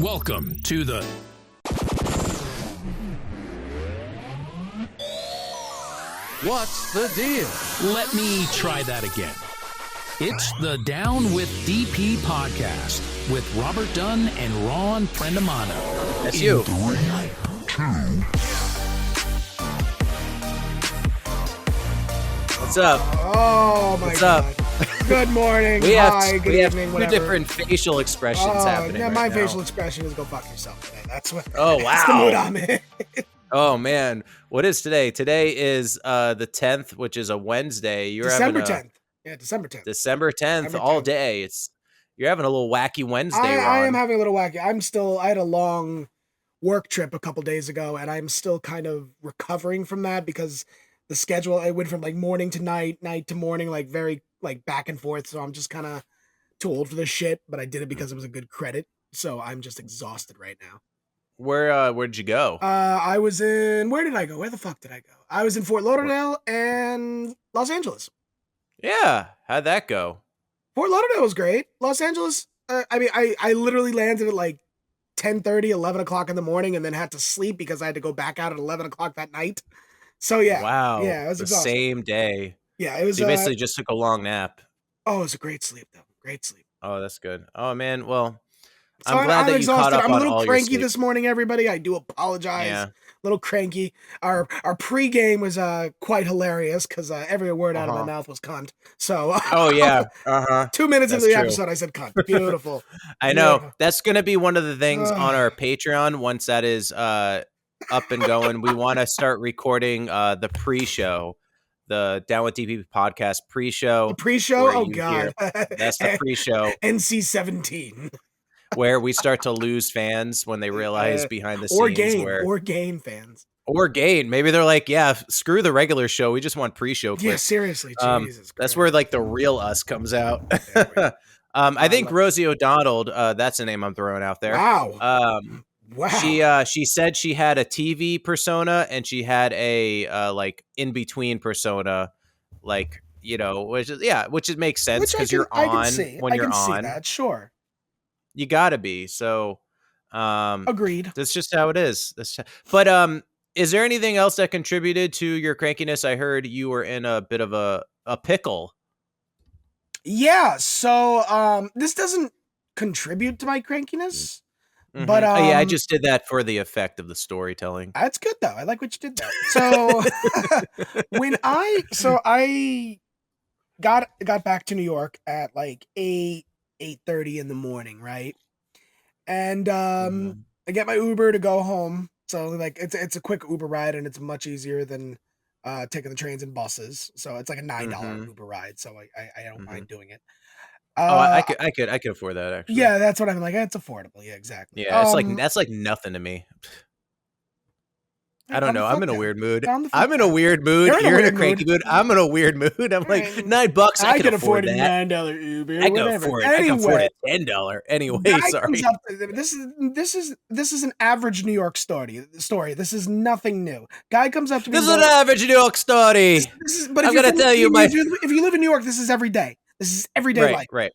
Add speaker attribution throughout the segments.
Speaker 1: Welcome to the
Speaker 2: What's the deal?
Speaker 1: Let me try that again. It's the Down with DP podcast with Robert Dunn and Ron Prendamano.
Speaker 3: That's you.
Speaker 1: 3, 2.
Speaker 3: What's up?
Speaker 4: Oh my
Speaker 3: What's
Speaker 4: God.
Speaker 3: up?
Speaker 4: Good morning.
Speaker 3: We have
Speaker 4: Hi, good
Speaker 3: we have
Speaker 4: evening,
Speaker 3: two
Speaker 4: whatever.
Speaker 3: different facial expressions happening.
Speaker 4: Yeah,
Speaker 3: right
Speaker 4: my
Speaker 3: now.
Speaker 4: facial expression is go fuck yourself today. That's what.
Speaker 3: Oh
Speaker 4: That's the mood
Speaker 3: wow!
Speaker 4: I'm in.
Speaker 3: Oh man, what is today? Today is the 10th, which is a Wednesday. You're
Speaker 4: December
Speaker 3: having
Speaker 4: 10th. Yeah, December 10th.
Speaker 3: December 10th
Speaker 4: December
Speaker 3: all
Speaker 4: 10th.
Speaker 3: day. You're having a little wacky Wednesday, Ron.
Speaker 4: I am having a little wacky. I had a long work trip a couple days ago, and I'm still kind of recovering from that because the schedule, it went from like morning to night, night to morning, like very like back and forth. So I'm just kind of too old for this shit, but I did it because it was a good credit. So I'm just exhausted right now.
Speaker 3: Where'd you go?
Speaker 4: I was in, where did I go? Where the fuck did I go? I was in Fort Lauderdale and Los Angeles.
Speaker 3: Yeah, how'd that go?
Speaker 4: Fort Lauderdale was great. Los Angeles, I literally landed at like 10:30, 11 o'clock in the morning and then had to sleep because I had to go back out at 11 o'clock that night. So yeah.
Speaker 3: Wow.
Speaker 4: Yeah, it was
Speaker 3: the
Speaker 4: exhausting.
Speaker 3: same day.
Speaker 4: Yeah, it was,
Speaker 3: So you basically just took a long nap.
Speaker 4: oh, it was a great sleep though. Great sleep.
Speaker 3: Oh, that's good. Oh man, well,
Speaker 4: So
Speaker 3: I'm glad that you
Speaker 4: exhausted.
Speaker 3: caught up
Speaker 4: I'm a
Speaker 3: on
Speaker 4: little
Speaker 3: all your
Speaker 4: cranky
Speaker 3: sleep.
Speaker 4: this morning, everybody. I do apologize.
Speaker 3: Yeah.
Speaker 4: A little cranky. Our pregame was quite hilarious because every word out of my mouth was cunt. So
Speaker 3: Oh yeah.
Speaker 4: 2 minutes
Speaker 3: That's
Speaker 4: into the
Speaker 3: true.
Speaker 4: episode, I said cunt. Beautiful.
Speaker 3: I know.
Speaker 4: Beautiful.
Speaker 3: That's gonna be one of the things on our Patreon once that is up and going. We want to start recording the pre-show, the Down with DP podcast pre-show.
Speaker 4: The pre-show?
Speaker 3: where
Speaker 4: Oh
Speaker 3: you
Speaker 4: God.
Speaker 3: hear- That's the pre-show
Speaker 4: NC-17.
Speaker 3: where we start to lose fans when they realize behind the scenes
Speaker 4: or gain fans.
Speaker 3: or gain. Maybe they're like, yeah, screw the regular show. We just want pre-show clips.
Speaker 4: Yeah, seriously. Jesus Christ.
Speaker 3: That's where like the real us comes out.
Speaker 4: There we go.
Speaker 3: I think Rosie O'Donnell, that's a name I'm throwing out there.
Speaker 4: Wow. Wow.
Speaker 3: She said she had a TV persona and she had a like in between persona, like, you know, which makes sense because you're on when you're on.
Speaker 4: That, sure.
Speaker 3: You gotta be. So
Speaker 4: Agreed.
Speaker 3: that's just how it is. But is there anything else that contributed to your crankiness? I heard you were in a bit of a pickle.
Speaker 4: Yeah, so this doesn't contribute to my crankiness.
Speaker 3: Mm-hmm.
Speaker 4: But
Speaker 3: yeah, I just did that for the effect of the storytelling.
Speaker 4: That's good though. I like what you did there. So I got back to New York at like 8:30 in the morning, right? And I get my Uber to go home. So like it's a quick Uber ride and it's much easier than taking the trains and buses. So it's like a $9 Uber ride. So I don't mind doing it.
Speaker 3: I could afford that actually.
Speaker 4: Yeah, that's what I'm like. It's affordable. Yeah, exactly.
Speaker 3: Yeah, it's like that's like nothing to me. I don't know. I'm in a weird mood. I'm in a weird mood. You're in a cranky mood. I'm in a weird mood. I'm like $9. I can afford
Speaker 4: a
Speaker 3: that.
Speaker 4: $9 Uber.
Speaker 3: I can afford it.
Speaker 4: Anyway,
Speaker 3: I can afford a $10. Anyway, sorry.
Speaker 4: This is an average New York story. This is nothing new. Guy comes up to me.
Speaker 3: This is an average New York story.
Speaker 4: But
Speaker 3: I'm gonna tell you,
Speaker 4: if you live in New York, this is every day. This is everyday life.
Speaker 3: Right.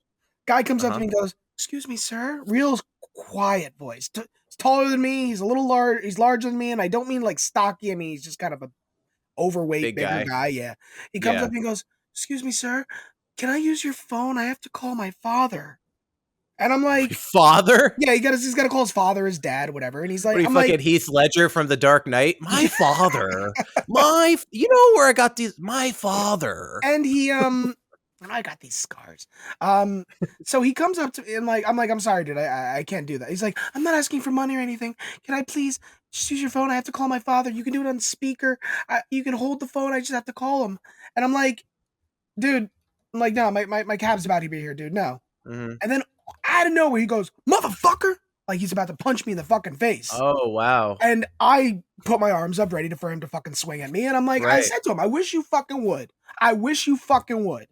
Speaker 4: Guy comes up to me and goes, "Excuse me, sir." Real quiet voice. He's taller than me. He's a little large. He's larger than me, and I don't mean like stocky. I mean he's just kind of a overweight, bigger guy. Yeah. He comes up and he goes, "Excuse me, sir. Can I use your phone? I have to call my father." And I'm like,
Speaker 3: "Father?"
Speaker 4: Yeah, he's got to call his father, his dad, whatever. And he's like,
Speaker 3: "What are you, fucking Heath Ledger from The Dark Knight? My father, you know where I got these? My father."
Speaker 4: And he and I got these scars. So he comes up to me and I'm sorry, dude. I can't do that. He's like, "I'm not asking for money or anything. Can I please just use your phone? I have to call my father. You can do it on speaker. You can hold the phone. I just have to call him." And I'm like, dude, no, my cab's about to be here, dude. No.
Speaker 3: Mm-hmm.
Speaker 4: And then out of nowhere, he goes, "Motherfucker!" Like he's about to punch me in the fucking face.
Speaker 3: Oh, wow. And
Speaker 4: I put my arms up ready for him to fucking swing at me. And I'm like, I said to him, "I wish you fucking would. I wish you fucking would."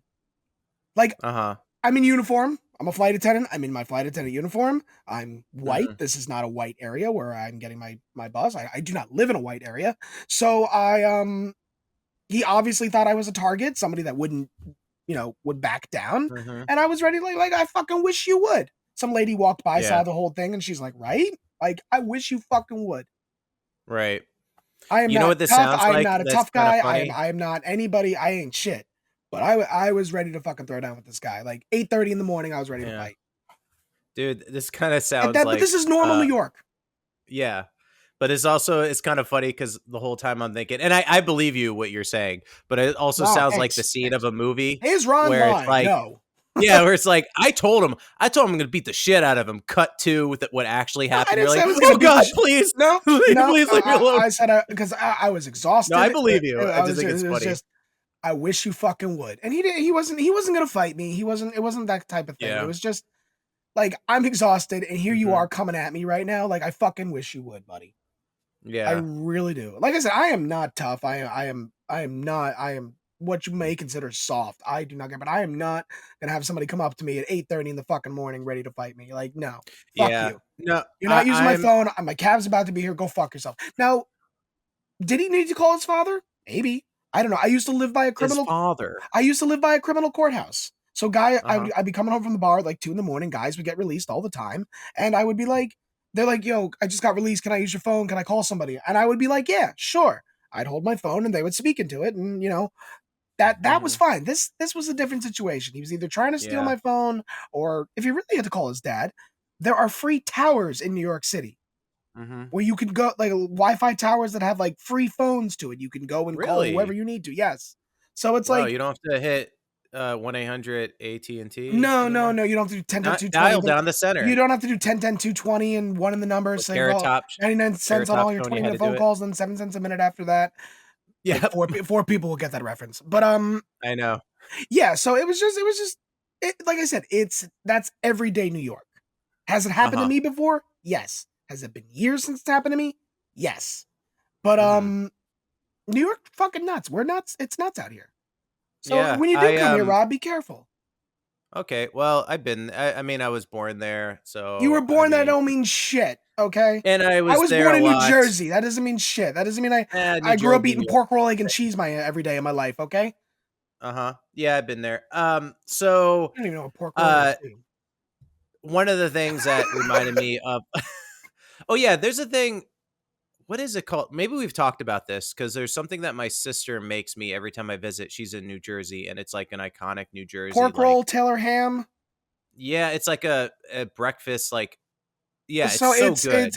Speaker 4: Like, I'm in uniform. I'm a flight attendant. I'm in my flight attendant uniform. I'm white. This is not a white area where I'm getting my bus. I do not live in a white area. So he obviously thought I was a target, somebody that wouldn't, would back down. And I was ready, like I fucking wish you would. Some lady walked by, saw the whole thing, and she's like, right? Like, I wish you fucking would.
Speaker 3: Right.
Speaker 4: I am
Speaker 3: you know
Speaker 4: not
Speaker 3: what this
Speaker 4: tough.
Speaker 3: sounds
Speaker 4: I am
Speaker 3: like?
Speaker 4: not a
Speaker 3: That's
Speaker 4: tough guy.
Speaker 3: funny.
Speaker 4: I am not anybody. I ain't shit. But I was ready to fucking throw down with this guy. Like 8:30 in the morning, I was ready to fight.
Speaker 3: Dude, this kind of sounds like...
Speaker 4: But this is normal New York.
Speaker 3: Yeah. But it's kind of funny because the whole time I'm thinking, and I believe you what you're saying, but it also sounds like the scene of a movie.
Speaker 4: Is Ron
Speaker 3: where
Speaker 4: lying?
Speaker 3: It's like,
Speaker 4: no.
Speaker 3: Yeah, where it's like, I told him I'm going to beat the shit out of him. Cut to with what actually happened. You're like, oh God, please.
Speaker 4: No,
Speaker 3: please leave me alone.
Speaker 4: I said, because I was exhausted.
Speaker 3: No, I believe you.
Speaker 4: I just think it's funny. I wish you fucking would. And he wasn't going to fight me. It wasn't that type of thing. Yeah. It was just like, I'm exhausted and here you are coming at me right now. Like, I fucking wish you would, buddy.
Speaker 3: Yeah.
Speaker 4: I really do. Like I said, I am not tough. I am what you may consider soft. I do not get, but I am not gonna have somebody come up to me at 8:30 in the fucking morning ready to fight me. Like, no. Fuck you.
Speaker 3: No.
Speaker 4: You're not using my phone. My cab's about to be here. Go fuck yourself. Now, did he need to call his father? Maybe. I don't know. I used to live by a criminal
Speaker 3: father.
Speaker 4: I used to live by a criminal courthouse. So I'd be coming home from the bar at like 2 a.m. Guys would get released all the time. And I would be like, they're like, yo, I just got released. Can I use your phone? Can I call somebody? And I would be like, yeah, sure. I'd hold my phone and they would speak into it. And, that was fine. This was a different situation. He was either trying to steal my phone, or if he really had to call his dad, there are free towers in New York City where you can go, like Wi-Fi towers that have like free phones to it. You can go and call whoever you need to. Yes. So it's like,
Speaker 3: you don't have to hit 1-800 AT&T.
Speaker 4: No. You don't have to do 10 10 220.
Speaker 3: Dial down the center.
Speaker 4: You don't have to do 10 10 220 and one in the numbers. Say 99 cents on all your 20-minute phone calls, and 7 cents a minute after that.
Speaker 3: Yeah,
Speaker 4: like four people will get that reference. But
Speaker 3: I know.
Speaker 4: Yeah, so it was just like I said, that's everyday New York. Has it happened to me before? Yes. Has it been years since it's happened to me? Yes. But New York fucking nuts. We're nuts. It's nuts out here. So when you do come here, Rob, be careful.
Speaker 3: Okay, well, I mean, I was born there, so...
Speaker 4: You were born there, don't mean shit, okay?
Speaker 3: And I was
Speaker 4: born in New Jersey. That doesn't mean shit. That doesn't mean I grew up eating pork roll, egg, and cheese every day of my life, okay?
Speaker 3: Yeah, I've been there. So...
Speaker 4: I don't even know what pork roll is.
Speaker 3: One of the things that reminded me of... Oh, yeah, there's a thing... What is it called? Maybe we've talked about this, because there's something that my sister makes me every time I visit. She's in New Jersey, and it's like an iconic New Jersey
Speaker 4: pork roll, Taylor ham.
Speaker 3: Yeah, it's like a breakfast, like, yeah.
Speaker 4: So
Speaker 3: it's so good.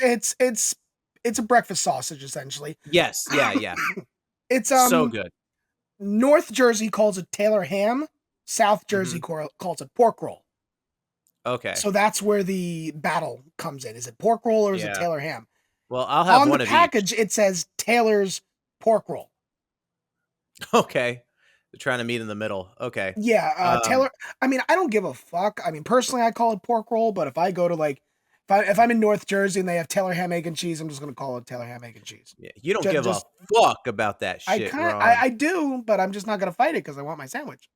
Speaker 4: It's a breakfast sausage essentially.
Speaker 3: Yes, yeah.
Speaker 4: It's
Speaker 3: so good.
Speaker 4: North Jersey calls it Taylor ham. South Jersey calls it pork roll.
Speaker 3: Okay.
Speaker 4: So that's where the battle comes in. Is it pork roll or is it Taylor ham?
Speaker 3: Well, I'll have one of each. On the package,
Speaker 4: it says Taylor's pork roll.
Speaker 3: Okay. They're trying to meet in the middle. Okay.
Speaker 4: Yeah, Taylor. I mean, I don't give a fuck. I mean, personally, I call it pork roll, but if I go to if I'm in North Jersey and they have Taylor ham, egg, and cheese, I'm just going to call it Taylor ham, egg, and cheese.
Speaker 3: Yeah, you don't give a fuck about that shit,
Speaker 4: I do, but I'm just not going to fight it because I want my sandwich.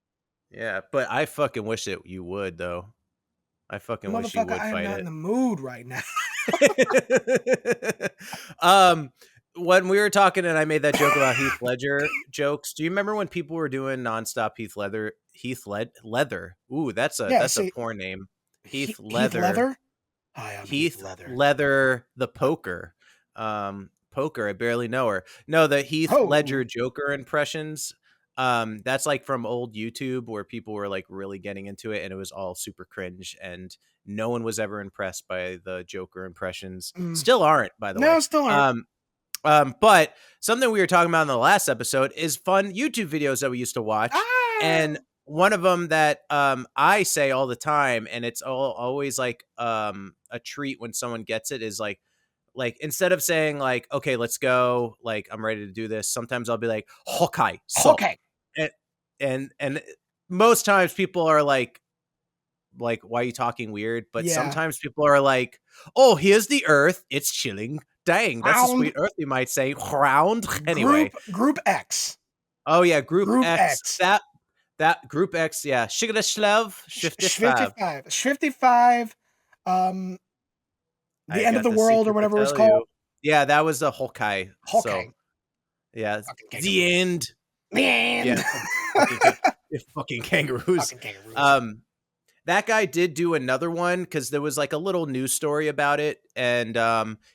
Speaker 3: Yeah, but I fucking wish that you would, though. I fucking wish you would fight it.
Speaker 4: I'm not in the mood right now.
Speaker 3: When we were talking and I made that joke about Heath Ledger jokes, do you remember when people were doing nonstop Heath Leather? Ooh, that's a porn name. Heath Leather.
Speaker 4: Heath Leather?
Speaker 3: Heath Leather, the poker. Poker, I barely know her. No, the Heath Ledger Joker impressions. That's like from old YouTube where people were like really getting into it and it was all super cringe and no one was ever impressed by the Joker impressions. Still aren't, by the way.
Speaker 4: No, still aren't.
Speaker 3: But something we were talking about in the last episode is fun YouTube videos that we used to watch. And one of them that I say all the time, and it's always like a treat when someone gets it, is like instead of saying like, okay, let's go, like I'm ready to do this, sometimes I'll be like, Hawkeye.
Speaker 4: Okay.
Speaker 3: And most times people are like, why are you talking weird? But sometimes people are like, oh, here's the earth. It's chilling. Dang, that's a sweet earth, you might say. Round. Anyway.
Speaker 4: Group X.
Speaker 3: Oh, yeah. Group X. That Group X, yeah. Shigga Shlev. 55.
Speaker 4: 55. The end of the world or whatever it was called.
Speaker 3: Yeah, that was the Hawkeye. So, yeah. The end.
Speaker 4: The end.
Speaker 3: Yeah. Fucking kangaroos. that guy did do another one because there was like a little news story about it. And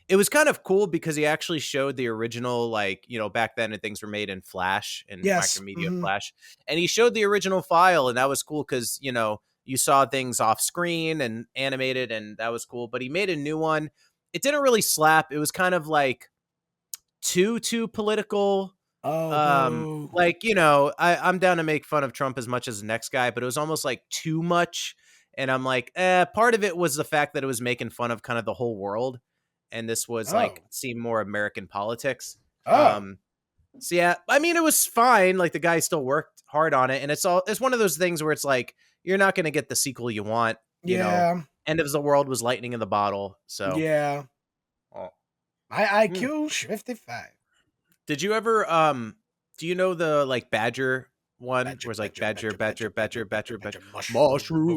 Speaker 3: it was kind of cool because he actually showed the original, like, back then things were made in Flash and Micromedia Flash. And he showed the original file, and that was cool because, you saw things off screen and animated, and that was cool. But he made a new one. It didn't really slap. It was kind of like too political. Like, I'm down to make fun of Trump as much as the next guy, but it was almost like too much. And I'm like, part of it was the fact that it was making fun of kind of the whole world. And this was like, seemed more American politics. So yeah, I mean, it was fine. Like the guy still worked hard on it. And it's one of those things where it's like, you're not going to get the sequel you want, you know, End of the World was lightning in the bottle. So
Speaker 4: yeah. My IQ 55.
Speaker 3: Did you ever do you know the like Badger one where it's like Badger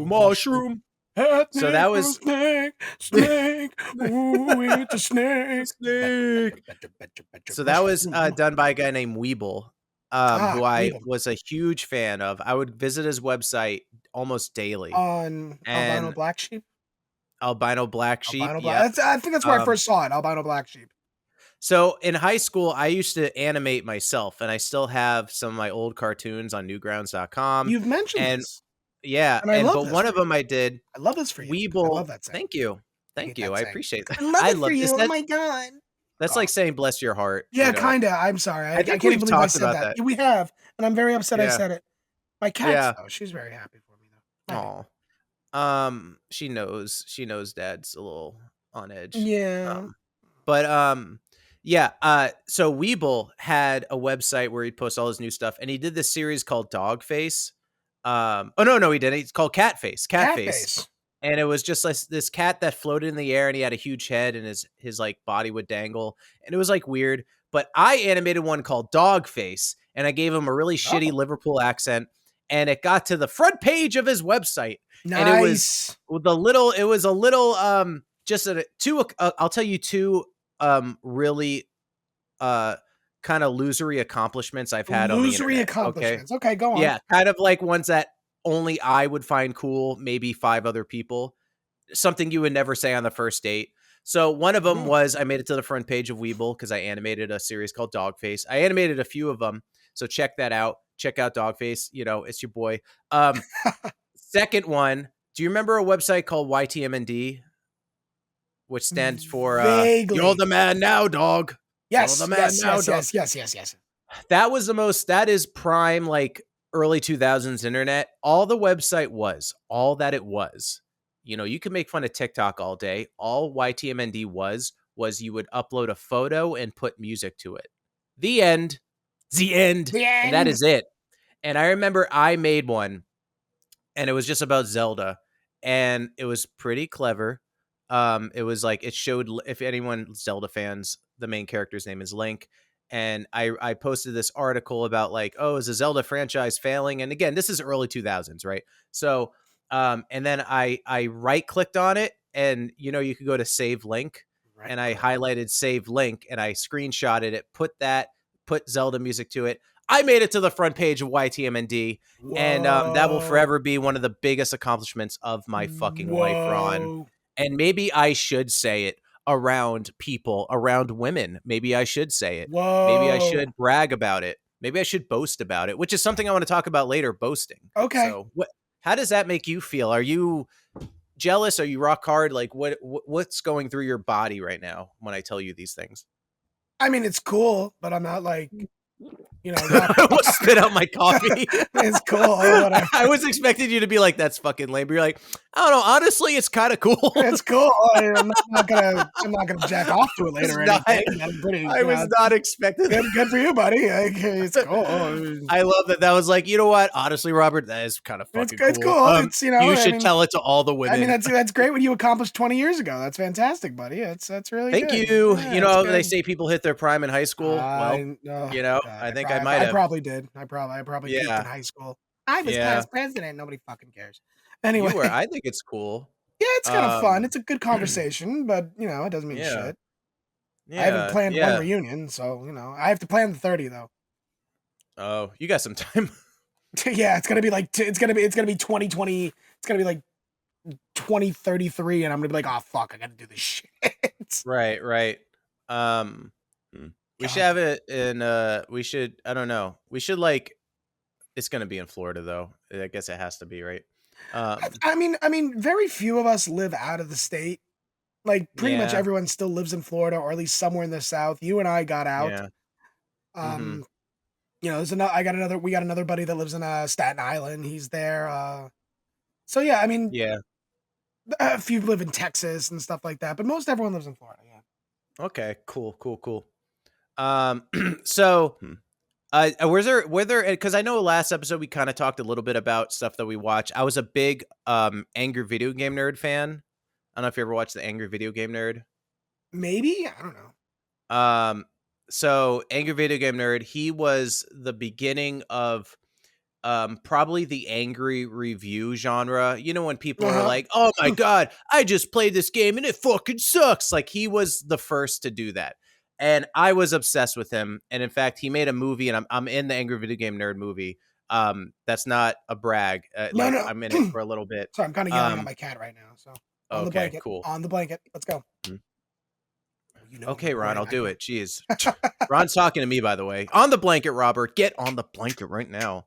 Speaker 3: mushroom. So that was
Speaker 4: snake. Ooh, it's a snake.
Speaker 3: So that was done by a guy named Weeble, who I was a huge fan of. I would visit his website almost daily.
Speaker 4: On Albino Black Sheep?
Speaker 3: Albino Black Sheep.
Speaker 4: I think that's where I first saw it, Albino Black Sheep.
Speaker 3: So in high school, I used to animate myself, and I still have some of my old cartoons on newgrounds.com.
Speaker 4: You've mentioned this.
Speaker 3: Yeah, but one of them I did.
Speaker 4: I love this for you.
Speaker 3: Weeble,
Speaker 4: I love that saying.
Speaker 3: Thank you. I appreciate that.
Speaker 4: I love it for you. Oh my God.
Speaker 3: That's like saying bless your heart.
Speaker 4: Yeah, kind of. I'm sorry. I can't believe I said that. We have, and I'm very upset I said it. My cat, though, she's very happy for me, though.
Speaker 3: Oh. She knows Dad's a little on edge.
Speaker 4: Yeah.
Speaker 3: So Weeble had a website where he'd post all his new stuff, and he did this series called Dogface. No, he didn't. It's called Catface. And it was just like this cat that floated in the air, and he had a huge head, and his like body would dangle, and it was like weird. But I animated one called Dogface, and I gave him a really shitty Liverpool accent, and it got to the front page of his website.
Speaker 4: Nice.
Speaker 3: And it was a little I'll tell you two really kind of losery accomplishments I've had on the internet.
Speaker 4: Accomplishments. Okay, go on.
Speaker 3: Yeah, kind of like ones that only I would find cool, maybe 5 other people. Something you would never say on the first date. So one of them was I made it to the front page of Weeble because I animated a series called Dogface. I animated a few of them, so check that out. Check out Dogface. It's your boy. Second one, do you remember a website called YTMND? Which stands for You're the Man Now, Dog.
Speaker 4: Yes,
Speaker 3: You're the Man Now, Dog.
Speaker 4: Yes.
Speaker 3: That is prime, like, early 2000s internet. All the website was, all that it was. You could make fun of TikTok all day. All YTMND was you would upload a photo and put music to it. The end. And that is it. And I remember I made one, and it was just about Zelda, and it was pretty clever. It was like, it showed, if anyone Zelda fans, the main character's name is Link. And I posted this article about like, is the Zelda franchise failing? And again, this is early 2000s, right? So, and then I right clicked on it, and you could go to save link, and I highlighted save link, and I screenshotted it, put Zelda music to it. I made it to the front page of YTMND. Whoa. And that will forever be one of the biggest accomplishments of my fucking life, Ron. And maybe I should say it around people, around women. Maybe I should say it.
Speaker 4: Whoa.
Speaker 3: Maybe I should brag about it. Maybe I should boast about it, which is something I want to talk about later, boasting.
Speaker 4: Okay.
Speaker 3: So how does that make you feel? Are you jealous? Are you rock hard? Like what's going through your body right now when I tell you these things?
Speaker 4: I mean, it's cool, but I'm not like,
Speaker 3: we'll spit out my coffee.
Speaker 4: It's cool.
Speaker 3: I was expecting you to be like, that's fucking lame. But you're like, I don't know. Honestly, it's kind of cool.
Speaker 4: It's cool. I'm not gonna jack off to it later.
Speaker 3: I was not expecting.
Speaker 4: Good for you, buddy. It's cool.
Speaker 3: I love that. That was like, you know what? Honestly, Robert, that is kind of fucking cool.
Speaker 4: It's cool.
Speaker 3: You should tell it to all the women.
Speaker 4: I mean, that's great what you accomplished 20 years ago. That's fantastic, buddy. That's really
Speaker 3: Thank
Speaker 4: good.
Speaker 3: you. Yeah, they say people hit their prime in high school. I think I might have.
Speaker 4: I probably did. I probably peaked in high school. I was class president. Nobody fucking cares. Anyway,
Speaker 3: I think it's cool.
Speaker 4: Yeah, it's kind of fun. It's a good conversation, but it doesn't mean shit. Yeah, I haven't planned one reunion, so I have to plan the 30 though.
Speaker 3: Oh, you got some time.
Speaker 4: Yeah, it's gonna be like it's gonna be 2020. It's gonna be like 2033 and I'm gonna be like, oh fuck, I gotta do this shit.
Speaker 3: Right. We should have it in I don't know. We should like it's gonna be in Florida though. I guess it has to be, right?
Speaker 4: I mean, very few of us live out of the state. Like pretty much
Speaker 3: Yeah.
Speaker 4: everyone still lives in Florida or at least somewhere in the South. You and I got out.
Speaker 3: Yeah.
Speaker 4: You know, we got another buddy that lives in Staten Island. He's there. So yeah, I mean,
Speaker 3: Yeah.
Speaker 4: a few live in Texas and stuff like that, but most everyone lives in Florida. Yeah.
Speaker 3: Okay. Cool. So were there because I know last episode we kind of talked a little bit about stuff that we watch. I was a big Angry Video Game Nerd fan. I don't know if you ever watched the Angry Video Game Nerd.
Speaker 4: Maybe, I don't know.
Speaker 3: So Angry Video Game Nerd, he was the beginning of probably the angry review genre. You know, when people are like, oh my God, I just played this game and it fucking sucks. Like he was the first to do that. And I was obsessed with him. And in fact, he made a movie and I'm in the Angry Video Game Nerd movie. That's not a brag.
Speaker 4: No.
Speaker 3: I'm in it for a little bit.
Speaker 4: Sorry, I'm kind of yelling at my cat right now. So on the blanket,
Speaker 3: cool.
Speaker 4: On the blanket. Let's go.
Speaker 3: You know, okay, Ron, I'll do it. Jeez. Ron's talking to me, by the way. On the blanket, Robert. Get on the blanket right now.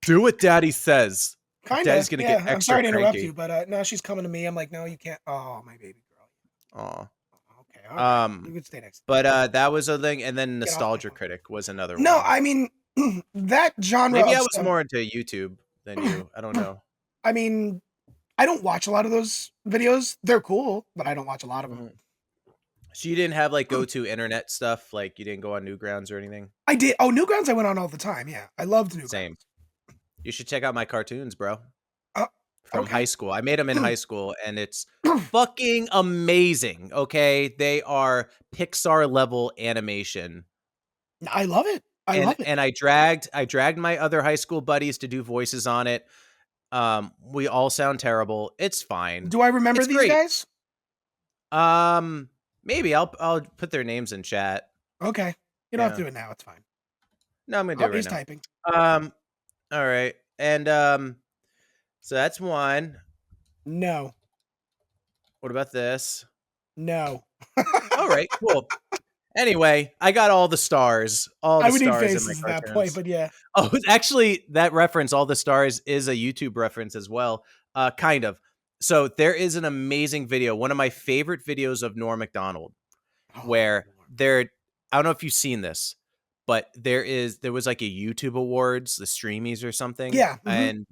Speaker 3: Do what Daddy says.
Speaker 4: Kinda.
Speaker 3: Daddy's gonna get extra
Speaker 4: I'm sorry to interrupt
Speaker 3: cranky.
Speaker 4: you, but no, she's coming to me. I'm like, no, you can't. Oh, my baby girl.
Speaker 3: Aw.
Speaker 4: Okay. All right. You can stay next.
Speaker 3: But that was a thing, and then Nostalgia Critic was another one.
Speaker 4: No, I mean that genre.
Speaker 3: Maybe I was more into YouTube than you. I don't know.
Speaker 4: I mean, I don't watch a lot of those videos. They're cool, but I don't watch a lot of them.
Speaker 3: So you didn't have like go-to internet stuff? Like you didn't go on Newgrounds or anything?
Speaker 4: I did. Oh, Newgrounds I went on all the time. Yeah, I loved Newgrounds.
Speaker 3: Same. You should check out my cartoons, bro. From
Speaker 4: Okay.
Speaker 3: high school. I made them in high school, and it's fucking amazing, okay? They are Pixar level animation.
Speaker 4: I love it. I love it.
Speaker 3: And I dragged my other high school buddies to do voices on it. We all sound terrible. It's fine.
Speaker 4: Do I remember
Speaker 3: It's
Speaker 4: these
Speaker 3: great.
Speaker 4: guys?
Speaker 3: Maybe I'll put their names in chat.
Speaker 4: Okay. You don't have to do it now. It's fine.
Speaker 3: No, I'm gonna do it right
Speaker 4: He's
Speaker 3: now.
Speaker 4: typing.
Speaker 3: All right. And so that's one.
Speaker 4: No.
Speaker 3: What about this?
Speaker 4: No.
Speaker 3: All right, cool. Anyway, I got all the stars. All the
Speaker 4: I would need
Speaker 3: stars in
Speaker 4: faces
Speaker 3: my
Speaker 4: at that
Speaker 3: cartoons.
Speaker 4: point, but yeah.
Speaker 3: Oh, actually, that reference, all the stars, is a YouTube reference as well. Kind of. So there is an amazing video, one of my favorite videos of Norm Macdonald, where I don't know if you've seen this, but there was like a YouTube Awards, the Streamies or something.
Speaker 4: Yeah.
Speaker 3: And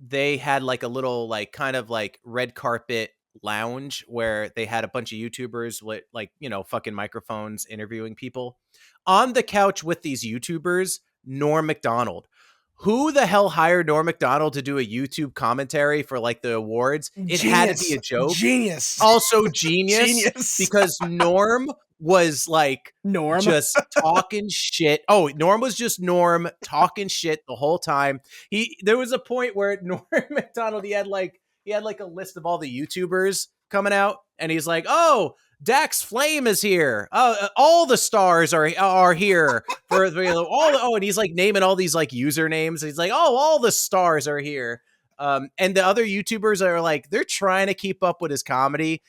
Speaker 3: they had like a little like kind of like red carpet lounge where they had a bunch of YouTubers with like, you know, fucking microphones interviewing people. On the couch with these YouTubers, Norm Macdonald. Who the hell hired Norm Macdonald to do a YouTube commentary for like the awards? It had to be a joke.
Speaker 4: Genius.
Speaker 3: Also genius. Because Norm was like just talking shit. Oh, Norm was just Norm talking shit the whole time. There was a point where Norm Macdonald, he had like a list of all the YouTubers coming out, and he's like, "Oh, Dax Flame is here. All the stars are here for and he's like naming all these like usernames. He's like, "Oh, all the stars are here." And the other YouTubers are like, they're trying to keep up with his comedy.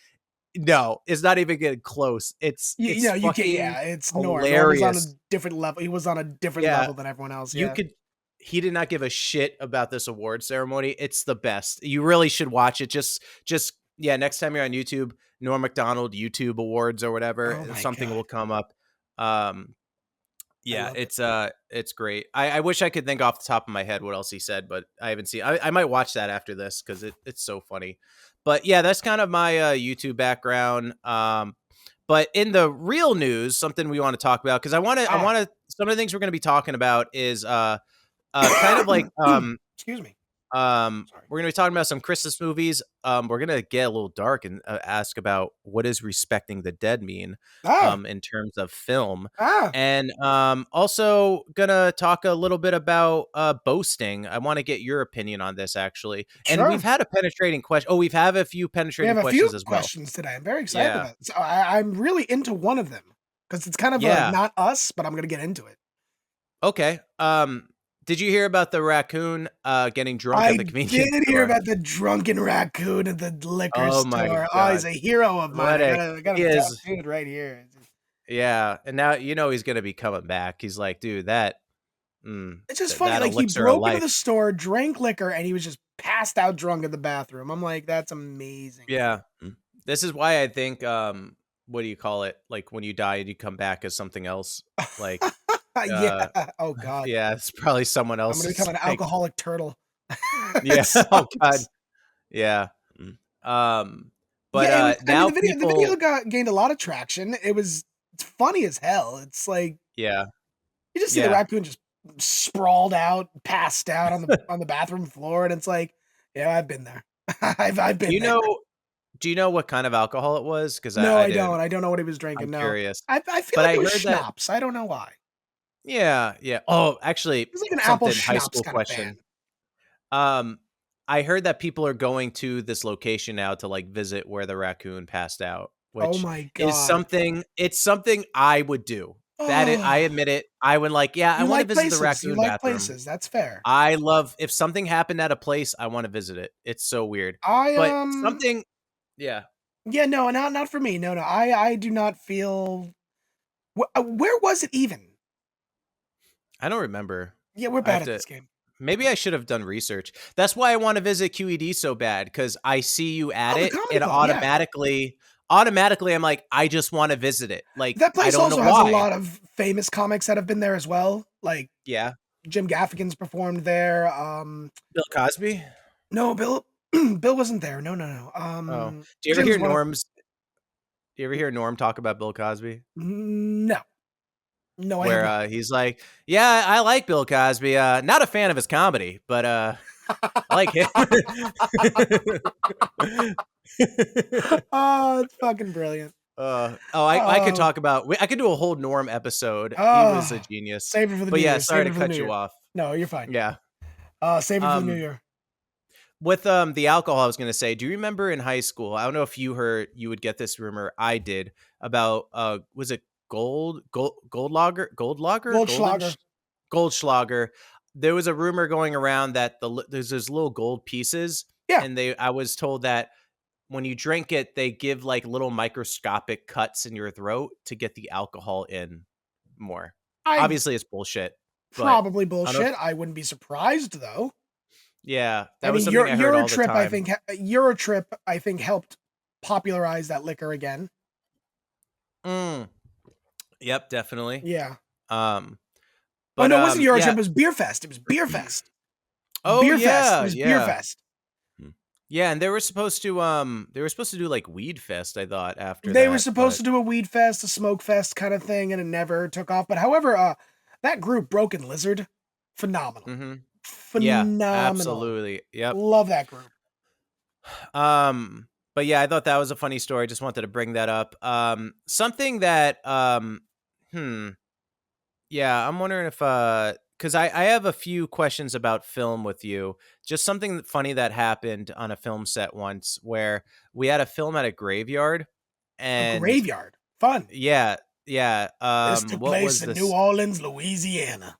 Speaker 3: No, it's not even getting close. It's
Speaker 4: you can't. Yeah, it's Norm.
Speaker 3: hilarious.
Speaker 4: Norm was on a different level. He was on a different level than everyone else. Yeah.
Speaker 3: He did not give a shit about this award ceremony. It's the best. You really should watch it. Just next time you're on YouTube, Norm Macdonald YouTube Awards or whatever, something will come up. It's great. I wish I could think off the top of my head what else he said, but I haven't seen. I might watch that after this because it's so funny. But yeah, that's kind of my YouTube background. But in the real news, something we want to talk about, because I want to some of the things we're going to be talking about is kind of like
Speaker 4: excuse me.
Speaker 3: We're going to be talking about some Christmas movies. We're going to get a little dark and ask about what does respecting the dead mean in terms of film. And also going to talk a little bit about boasting. I want to get your opinion on this, actually.
Speaker 4: Sure.
Speaker 3: And we've had a penetrating question. Oh, we've had a few penetrating questions as well.
Speaker 4: Questions today. I'm very excited about it. So I'm really into one of them because it's kind of like not us, but I'm going to get into it.
Speaker 3: Okay. Did you hear about the raccoon getting drunk at the convenience store?
Speaker 4: I did hear about the drunken raccoon at the liquor
Speaker 3: Oh my
Speaker 4: store. Oh,
Speaker 3: God.
Speaker 4: he's a hero of mine. I got him
Speaker 3: is.
Speaker 4: tattooed right here.
Speaker 3: Yeah, and now he's gonna be coming back. He's like, dude,
Speaker 4: It's just funny.
Speaker 3: that
Speaker 4: Like, he
Speaker 3: elixir of
Speaker 4: broke into
Speaker 3: life.
Speaker 4: the store, drank liquor, and he was just passed out drunk in the bathroom. I'm like, that's amazing.
Speaker 3: Yeah. This is why I think, what do you call it? Like when you die and you come back as something else. Like,
Speaker 4: Yeah. Oh God.
Speaker 3: yeah, it's probably someone
Speaker 4: I'm
Speaker 3: else.
Speaker 4: gonna become an alcoholic turtle.
Speaker 3: Yeah.
Speaker 4: It
Speaker 3: Oh God.
Speaker 4: sucks.
Speaker 3: Yeah. But
Speaker 4: Yeah,
Speaker 3: now
Speaker 4: the video gained a lot of traction. It's funny as hell. It's like
Speaker 3: yeah.
Speaker 4: you just see the raccoon just sprawled out, passed out on the bathroom floor, and it's like, yeah, I've been there. I've been there.
Speaker 3: Do you know what kind of alcohol it was? Because
Speaker 4: No,
Speaker 3: I
Speaker 4: I
Speaker 3: didn't.
Speaker 4: don't. I don't know what he was drinking.
Speaker 3: I'm
Speaker 4: No,
Speaker 3: curious.
Speaker 4: I feel
Speaker 3: But
Speaker 4: like
Speaker 3: I
Speaker 4: it was
Speaker 3: heard that.
Speaker 4: schnapps. I don't know why.
Speaker 3: Yeah. Oh, actually,
Speaker 4: It was like an apple
Speaker 3: something high
Speaker 4: schnapps
Speaker 3: school
Speaker 4: kind
Speaker 3: question.
Speaker 4: of fan.
Speaker 3: I heard that people are going to this location now to like visit where the raccoon passed out,
Speaker 4: Oh
Speaker 3: which
Speaker 4: my
Speaker 3: is
Speaker 4: God.
Speaker 3: it's something I would do. I
Speaker 4: Oh,
Speaker 3: admit it. I would like, yeah, I
Speaker 4: you
Speaker 3: want to
Speaker 4: like
Speaker 3: visit the
Speaker 4: places. You
Speaker 3: raccoon
Speaker 4: like
Speaker 3: bathroom.
Speaker 4: places. That's fair.
Speaker 3: I love if something happened at a place, I want to visit it. It's so weird.
Speaker 4: I
Speaker 3: But something, yeah.
Speaker 4: Yeah, no, not for me. No, no. I do not feel. Where was it even?
Speaker 3: I don't remember.
Speaker 4: Yeah, we're
Speaker 3: I have
Speaker 4: bad at
Speaker 3: to.
Speaker 4: this game.
Speaker 3: Maybe I should have done research. That's why I want to visit QED so bad, because I see you at
Speaker 4: Oh, the
Speaker 3: it
Speaker 4: comedy
Speaker 3: and
Speaker 4: club, yeah.
Speaker 3: automatically I'm like, I just want to visit it. Like,
Speaker 4: That
Speaker 3: I
Speaker 4: place
Speaker 3: don't know
Speaker 4: also has a
Speaker 3: why.
Speaker 4: lot of famous comics that have been there as well. Like
Speaker 3: Yeah.
Speaker 4: Jim Gaffigan's performed there.
Speaker 3: Bill Cosby?
Speaker 4: No, Bill Bill wasn't there. No, no, no.
Speaker 3: Oh. Do you ever
Speaker 4: Jim's
Speaker 3: hear
Speaker 4: one of-
Speaker 3: Norm's Do you ever hear Norm talk about Bill Cosby?
Speaker 4: No. No, I have
Speaker 3: Where
Speaker 4: not.
Speaker 3: he's like, yeah, I like Bill Cosby. Not a fan of his comedy, but I like him.
Speaker 4: Oh, it's fucking brilliant.
Speaker 3: I could talk about. I could do a whole Norm episode. He was a genius.
Speaker 4: Save it for the
Speaker 3: But
Speaker 4: New
Speaker 3: yeah,
Speaker 4: Year.
Speaker 3: sorry
Speaker 4: Save
Speaker 3: to
Speaker 4: it for the
Speaker 3: cut
Speaker 4: New
Speaker 3: you
Speaker 4: Year.
Speaker 3: off.
Speaker 4: No, you're fine.
Speaker 3: Yeah.
Speaker 4: Save it for the New Year.
Speaker 3: With the alcohol, I was gonna say, do you remember in high school? I don't know if you would get this rumor. I did about was it Goldschlager? Goldschlager. There was a rumor going around that there's those little gold pieces.
Speaker 4: Yeah.
Speaker 3: And I was told that when you drink it, they give like little microscopic cuts in your throat to get the alcohol in more. Obviously, it's bullshit.
Speaker 4: Probably bullshit. I wouldn't be surprised though.
Speaker 3: Yeah, that was something I heard all the time.
Speaker 4: Eurotrip, I think, helped popularize that liquor again.
Speaker 3: Yep, definitely.
Speaker 4: Yeah.
Speaker 3: But
Speaker 4: no, it wasn't Eurotrip. It was Beer Fest. It was Beer Fest.
Speaker 3: Oh,
Speaker 4: Beer
Speaker 3: yeah,
Speaker 4: Fest. It was Beer Fest.
Speaker 3: Yeah, and they were supposed to do like Weed Fest, I thought, after
Speaker 4: they
Speaker 3: that.
Speaker 4: were supposed to do a Weed Fest, a Smoke Fest kind of thing, and it never took off. But however, that group, Broken Lizard, phenomenal.
Speaker 3: Mm-hmm.
Speaker 4: Phenomenal.
Speaker 3: Yeah, absolutely. Yep.
Speaker 4: Love that group.
Speaker 3: But yeah, I thought that was a funny story. Just wanted to bring that up. Something that yeah, I'm wondering if because I have a few questions about film with you. Just something funny that happened on a film set once where we had a film at a graveyard. And
Speaker 4: a graveyard. Fun.
Speaker 3: Yeah.
Speaker 4: This took place in New Orleans, Louisiana.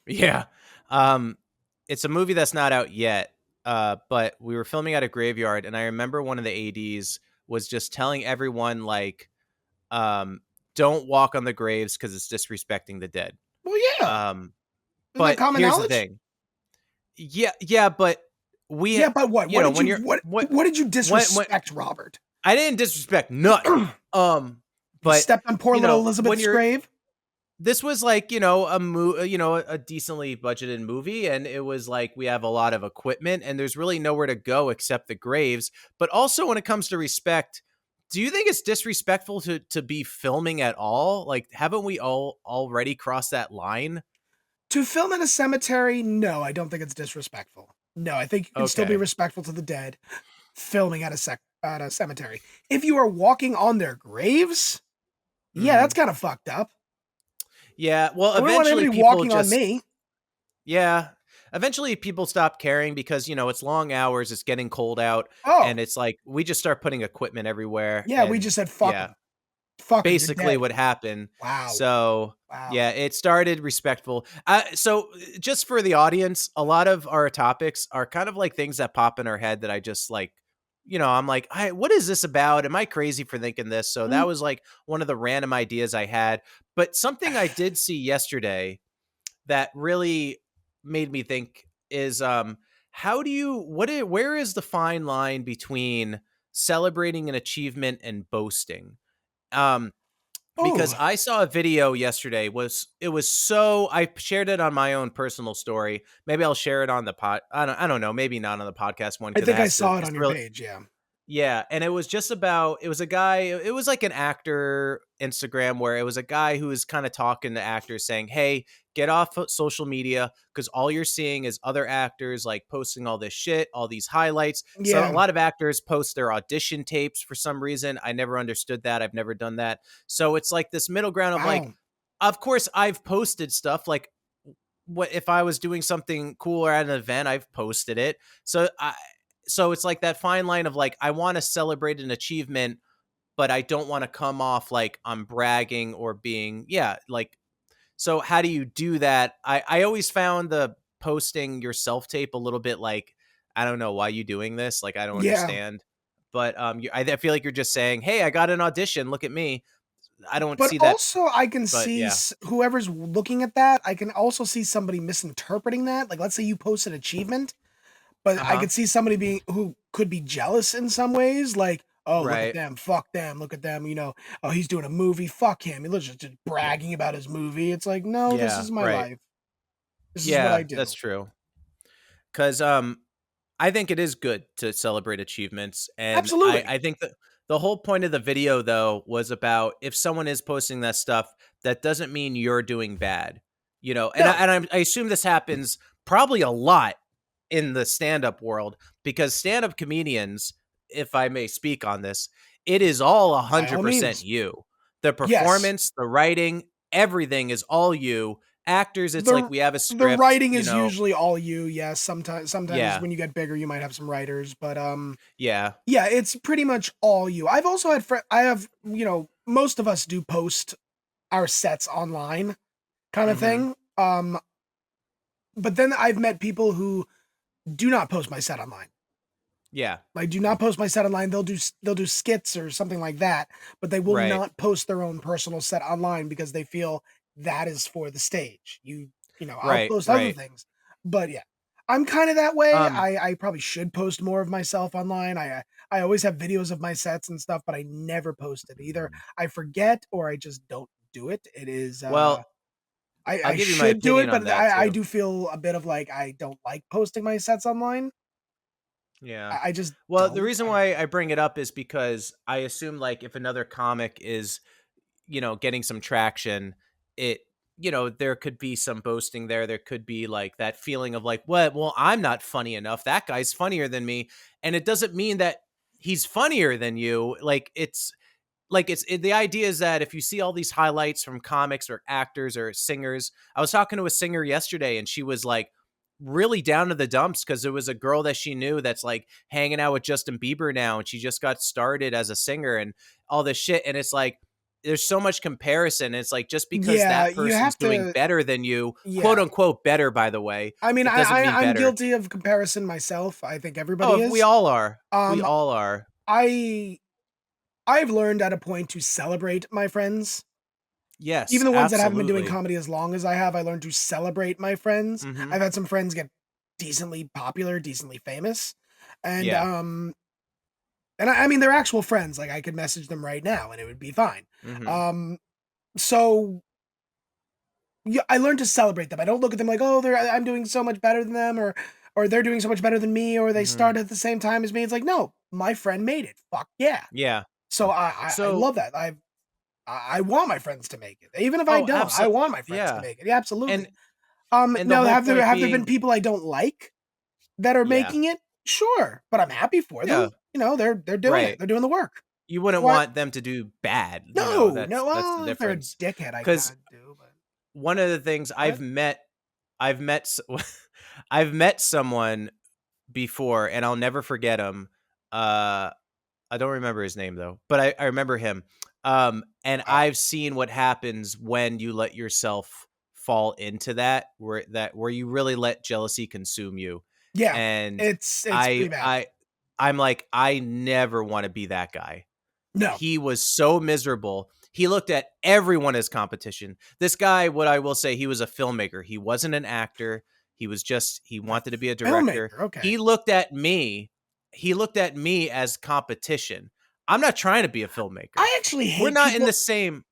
Speaker 3: Yeah. It's a movie that's not out yet. But we were filming at a graveyard, and I remember one of the ADs was just telling everyone like, don't walk on the graves because it's disrespecting the dead.
Speaker 4: Well, yeah.
Speaker 3: But here's the thing. Yeah, but
Speaker 4: but what? What did you disrespect, Robert?
Speaker 3: I didn't disrespect nothing. But
Speaker 4: you stepped on poor little Elizabeth's grave.
Speaker 3: This was like, a decently budgeted movie, and it was like we have a lot of equipment, and there's really nowhere to go except the graves. But also, when it comes to respect, do you think it's disrespectful to be filming at all? Like, haven't we all already crossed that line?
Speaker 4: To film in a cemetery, no, I don't think it's disrespectful. No, I think you can still be respectful to the dead filming at a cemetery. If you are walking on their graves, yeah, that's kind of fucked up.
Speaker 3: Yeah, well,
Speaker 4: I
Speaker 3: eventually
Speaker 4: people walking on me.
Speaker 3: Yeah, eventually people stop caring because it's long hours, it's getting cold out, and it's like we just start putting equipment everywhere.
Speaker 4: Yeah, we just said fuck them.
Speaker 3: basically what happened.
Speaker 4: Wow.
Speaker 3: So yeah, it started respectful. So just for the audience, a lot of our topics are kind of like things that pop in our head that I just like, I'm like, what is this about? Am I crazy for thinking this? So that was like one of the random ideas I had. But something I did see yesterday that really made me think is where is the fine line between celebrating an achievement and boasting? Because I saw a video yesterday. I shared it on my own personal story. Maybe I'll share it on the I don't know. Maybe not on the podcast one.
Speaker 4: I think I saw it on your page. Yeah.
Speaker 3: Yeah, and it was just about, it was a guy, it was like an actor Instagram where it was a guy who was kind of talking to actors saying, hey, get off of social media because all you're seeing is other actors like posting all this shit, all these highlights.
Speaker 4: Yeah.
Speaker 3: So a lot of actors post their audition tapes for some reason. I never understood that. I've never done that. So it's like this middle ground of like, of course I've posted stuff like, what if I was doing something cool or at an event, I've posted it. So it's like that fine line of like, I want to celebrate an achievement, but I don't want to come off like I'm bragging or being, like, so how do you do that? I always found the posting your self-tape a little bit like, I don't know, why you doing this? Like, I don't understand. But I feel like you're just saying, hey, I got an audition. Look at me. I don't see that.
Speaker 4: But also I can see whoever's looking at that, I can also see somebody misinterpreting that. Like, let's say you post an achievement, but I could see somebody who could be jealous in some ways, like, oh, look at them, fuck them, look at them, oh, he's doing a movie, fuck him. He looks just bragging about his movie. It's like, no, this is my life. This is what I do.
Speaker 3: That's true. Because I think it is good to celebrate achievements. And
Speaker 4: absolutely.
Speaker 3: I think that the whole point of the video, though, was about if someone is posting that stuff, that doesn't mean you're doing bad, and I assume this happens probably a lot in the stand-up world, because stand-up comedians, if I may speak on this, it is all 100% you. The performance, the writing, everything is all you. Actors, it's like we have a script.
Speaker 4: The writing is usually all you. Yes, sometimes when you get bigger, you might have some writers, but yeah, it's pretty much all you. I've also had most of us do post our sets online, kind of thing. But then I've met people who do not post my set online.
Speaker 3: Yeah.
Speaker 4: Like, do not post my set online. They'll do skits or something like that, but they will not post their own personal set online because they feel that is for the stage. I'll post other things. But yeah, I'm kind of that way. I probably should post more of myself online. I always have videos of my sets and stuff, but I never post it. Either I forget or I just don't do it. It is I should do it, but I do feel a bit of like, I don't like posting my sets online.
Speaker 3: Yeah.
Speaker 4: I just
Speaker 3: the reason why I bring it up is because I assume like if another comic is, getting some traction, there could be some boasting there. There could be like that feeling of like, what? Well, I'm not funny enough. That guy's funnier than me. And it doesn't mean that he's funnier than you. The idea is that if you see all these highlights from comics or actors or singers, I was talking to a singer yesterday and she was like really down to the dumps because there was a girl that she knew that's like hanging out with Justin Bieber now. And she just got started as a singer and all this shit. And it's like, there's so much comparison. It's like, just because that person's doing better than you, quote unquote, better, by the way.
Speaker 4: I mean, I'm guilty of comparison myself. I think everybody is.
Speaker 3: We all are. We all are.
Speaker 4: I've learned at a point to celebrate my friends.
Speaker 3: Yes.
Speaker 4: Even the ones that haven't been doing comedy as long as I have, I learned to celebrate my friends. I've had some friends get decently popular, decently famous. And I mean, they're actual friends. Like, I could message them right now and it would be fine. So I learned to celebrate them. I don't look at them like, oh, I'm doing so much better than them, or they're doing so much better than me, or they started at the same time as me. It's like, no, my friend made it. Fuck yeah.
Speaker 3: Yeah.
Speaker 4: So I love that. I want my friends to make it. Even if I don't, I want my friends to make it. Yeah, absolutely. And now have there been people I don't like that are making it? Sure. But I'm happy for them. They're doing it. They're doing the work.
Speaker 3: You wouldn't want them to do bad.
Speaker 4: No,
Speaker 3: that's the difference.
Speaker 4: They're a dickhead, I can't do. But
Speaker 3: one of the things I've met someone before, and I'll never forget him. I don't remember his name though, but I remember him. And I've seen what happens when you let yourself fall into that, where you really let jealousy consume you.
Speaker 4: Yeah,
Speaker 3: And
Speaker 4: it's pretty bad.
Speaker 3: I'm like, I never want to be that guy.
Speaker 4: No.
Speaker 3: He was so miserable. He looked at everyone as competition. This guy, what I will say, he was a filmmaker. He wasn't an actor. He wanted to be a director.
Speaker 4: Filmmaker, okay.
Speaker 3: He looked at me as competition. I'm not trying to be a filmmaker.
Speaker 4: I actually hate
Speaker 3: We're not
Speaker 4: people,
Speaker 3: in the same.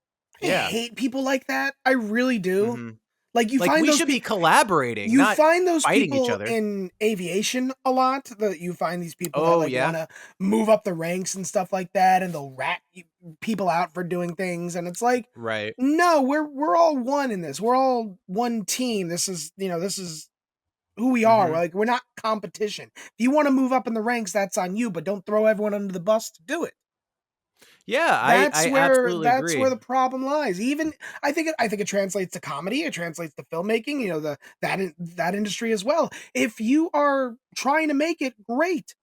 Speaker 4: I hate people like that. I really do.
Speaker 3: Mm-hmm.
Speaker 4: Like you
Speaker 3: Like
Speaker 4: find
Speaker 3: we
Speaker 4: those
Speaker 3: should be collaborating.
Speaker 4: you
Speaker 3: not
Speaker 4: find those
Speaker 3: fighting each
Speaker 4: people
Speaker 3: other.
Speaker 4: in aviation a lot. That you find these people that
Speaker 3: Oh,
Speaker 4: like
Speaker 3: yeah?
Speaker 4: want to move up the ranks and stuff like that, and they'll rat people out for doing things. And it's like,
Speaker 3: Right.
Speaker 4: no, we're all one in this. We're all one team. This is who we are.
Speaker 3: Mhm.
Speaker 4: We're not competition. If you want to move up in the ranks, that's on you. But don't throw everyone under the bus to do it.
Speaker 3: Yeah, I absolutely
Speaker 4: That's
Speaker 3: agree.
Speaker 4: where the problem lies. Even I think it translates to comedy, it translates to filmmaking, that industry as well. If you are trying to make it, great,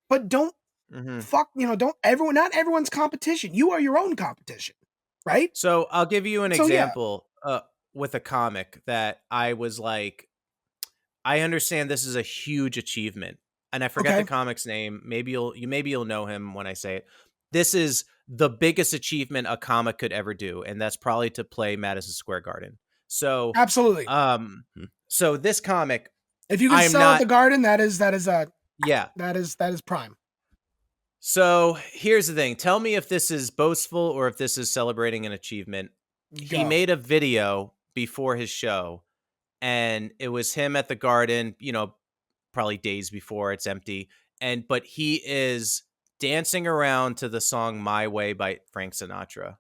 Speaker 4: but don't
Speaker 3: Mhm.
Speaker 4: don't everyone not everyone's competition. You are your own competition, right?
Speaker 3: So I'll give you an
Speaker 4: So yeah,
Speaker 3: example with a comic that I was like, I understand this is a huge achievement, and I forget the
Speaker 4: okay,
Speaker 3: comic's name. Maybe you'll know him when I say it. This is the biggest achievement a comic could ever do, and that's probably to play Madison Square Garden. So,
Speaker 4: absolutely.
Speaker 3: so this comic,
Speaker 4: If you can
Speaker 3: I'm
Speaker 4: sell at
Speaker 3: not.
Speaker 4: the Garden, that is
Speaker 3: Yeah.
Speaker 4: that is prime.
Speaker 3: So here's the thing. Tell me if this is boastful or if this is celebrating an achievement. He
Speaker 4: Go.
Speaker 3: made a video before his show, and it was him at the Garden, probably days before it's empty. But he is dancing around to the song My Way by Frank Sinatra.